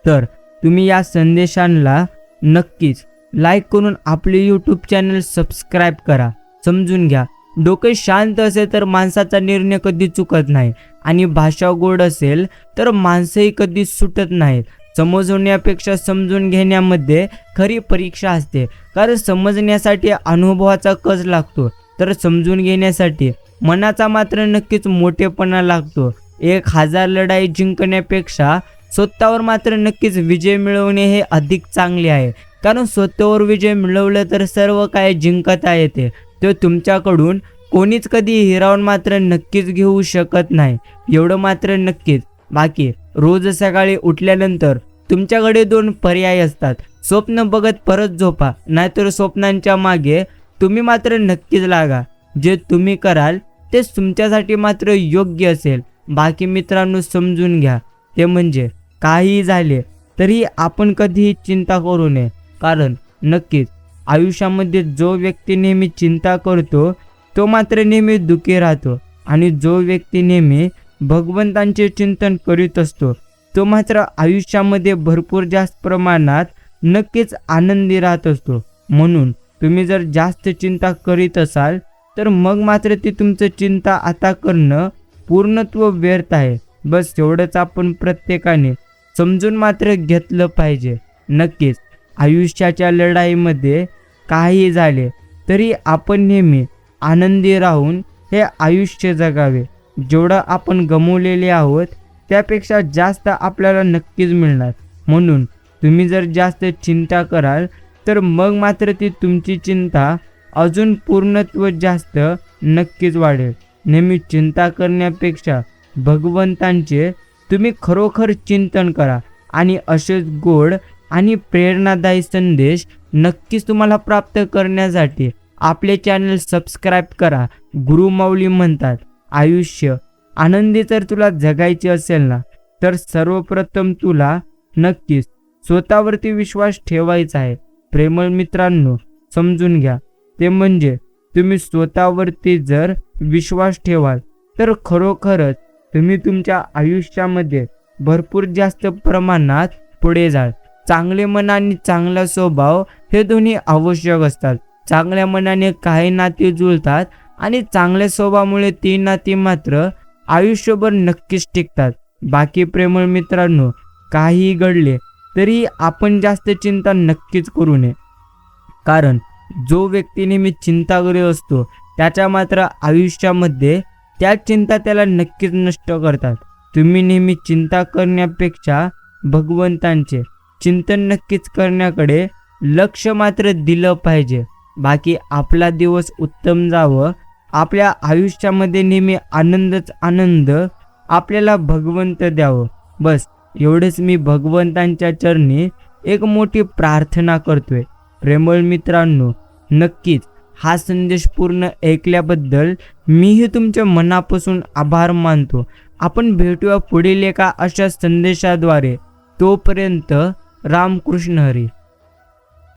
तर तुम्ही या संदेशांना नक्कीच लाईक करून आपले यूट्यूब चॅनल सबस्क्राईब करा. समजून घ्या, डोके शांत असेल तर माणसाचा निर्णय कधी चुकत नाही आणि भाषा गोड असेल तर माणसंही कधी सुटत नाहीत. समजण्यापेक्षा समजून घेण्यामध्ये खरी परीक्षा असते. कारण समजण्यासाठी अनुभवाचा कस लागतो तर समजून घेण्यासाठी मनाचा मात्र नक्कीच मोठेपणा लागतो. 1000 लढाई जिंकण्यापेक्षा स्वतःवर मात्र नक्कीच विजय मिळवणे हे अधिक चांगले आहे. कारण स्वतःवर विजय मिळवलं तर सर्व काही जिंकता येते. ते तुमच्याकडून कोणीच कधी हिरावून मात्र नक्कीच घेऊ शकत नाही, एवढं मात्र नक्कीच. बाकी रोज सकाळी उठल्यानंतर तुमच्याकडे 2 पर्याय असतात. स्वप्न बघत परत झोपा, नाहीतर स्वप्नांच्या मागे तुम्ही मात्र नक्कीच लागा. जे तुम्ही कराल तेच तुमच्यासाठी मात्र योग्य असेल. बाकी मित्रांनो, समजून घ्या, ते म्हणजे काही झाले तरी आपण कधीही चिंता करू नये. कारण नक्कीच आयुष्यामध्ये जो व्यक्ती नेहमी चिंता करतो तो मात्र नेहमी दुःखी राहतो. आणि जो व्यक्ती नेहमी भगवंतांचे चिंतन करीत असतो तो मात्र आयुष्यामध्ये भरपूर जास्त प्रमाणात नक्कीच आनंदी राहत असतो. म्हणून तुम्ही जर जास्त चिंता करीत असाल तर मग मात्र ती तुमचं चिंता आता करणं पूर्णत्व व्यर्थ आहे. बस एवढंच आपण प्रत्येकाने समजून मात्र घेतलं पाहिजे. नक्कीच आयुष्याच्या लढाईमध्ये काही झाले तरी आपण नेहमी आनंदी राहून हे आयुष्य जगावे. जेवढं आपण गमावलेले आहोत त्यापेक्षा जास्त आपल्याला नक्कीच मिळणार. म्हणून तुम्ही जर जास्त चिंता कराल तर मग मात्र ती तुमची चिंता अजून पूर्णत्व जास्त नक्कीच वाढेल. नेहमी चिंता करण्यापेक्षा भगवंतांचे तुम्ही खरोखर चिंतन करा आणि असेच गोड आणि प्रेरणादायी संदेश नक्कीच तुम्हाला प्राप्त करण्यासाठी आपले चॅनल सबस्क्राईब करा. गुरुमाऊली म्हणतात, आयुष्य आनंदी जर तुला जगायचे असेल ना, तर सर्वप्रथम तुला नक्कीच स्वतःवरती विश्वास ठेवायचा आहे. प्रेमळ मित्रांनो, समजून घ्या, ते म्हणजे तुम्ही स्वतःवरती जर विश्वास ठेवाल तर खरोखरच तुम्ही तुमच्या आयुष्यामध्ये भरपूर जास्त प्रमाणात पुढे जाल. चांगले मन आणि चांगला स्वभाव हे दोन्ही आवश्यक असतात. चांगल्या मनाने काही नाती जुळतात आणि चांगल्या स्वभावामुळे ती नाती मात्र आयुष्यभर नक्कीच टिकतात. बाकी प्रेमळ मित्रांनो, काहीही घडले तरी आपण जास्त चिंता नक्कीच करू नये, कारण जो व्यक्ती नेहमी चिंताग्रस्त असतो त्याच्या मात्र आयुष्यामध्ये त्या चिंता त्याला नक्कीच नष्ट करतात. तुम्ही नेहमी चिंता करण्यापेक्षा भगवंतांचे चिंतन नक्कीच करण्याकडे लक्ष मात्र दिलं पाहिजे. बाकी आपला दिवस उत्तम जावं, आपल्या आयुष्यामध्ये नेहमी आनंदच आनंद आपल्याला भगवंत द्यावं. बस एवढेच मी भगवंतांच्या चरणी एक मोठी प्रार्थना करतोय. प्रेमळ मित्रांनो, नक्कीच हा संदेश पूर्ण ऐकल्याबद्दल मीही तुमच्या मनापासून आभार मानतो. आपण भेटूया पुढील एका अशा संदेशाद्वारे. तोपर्यंत रामकृष्ण हरी.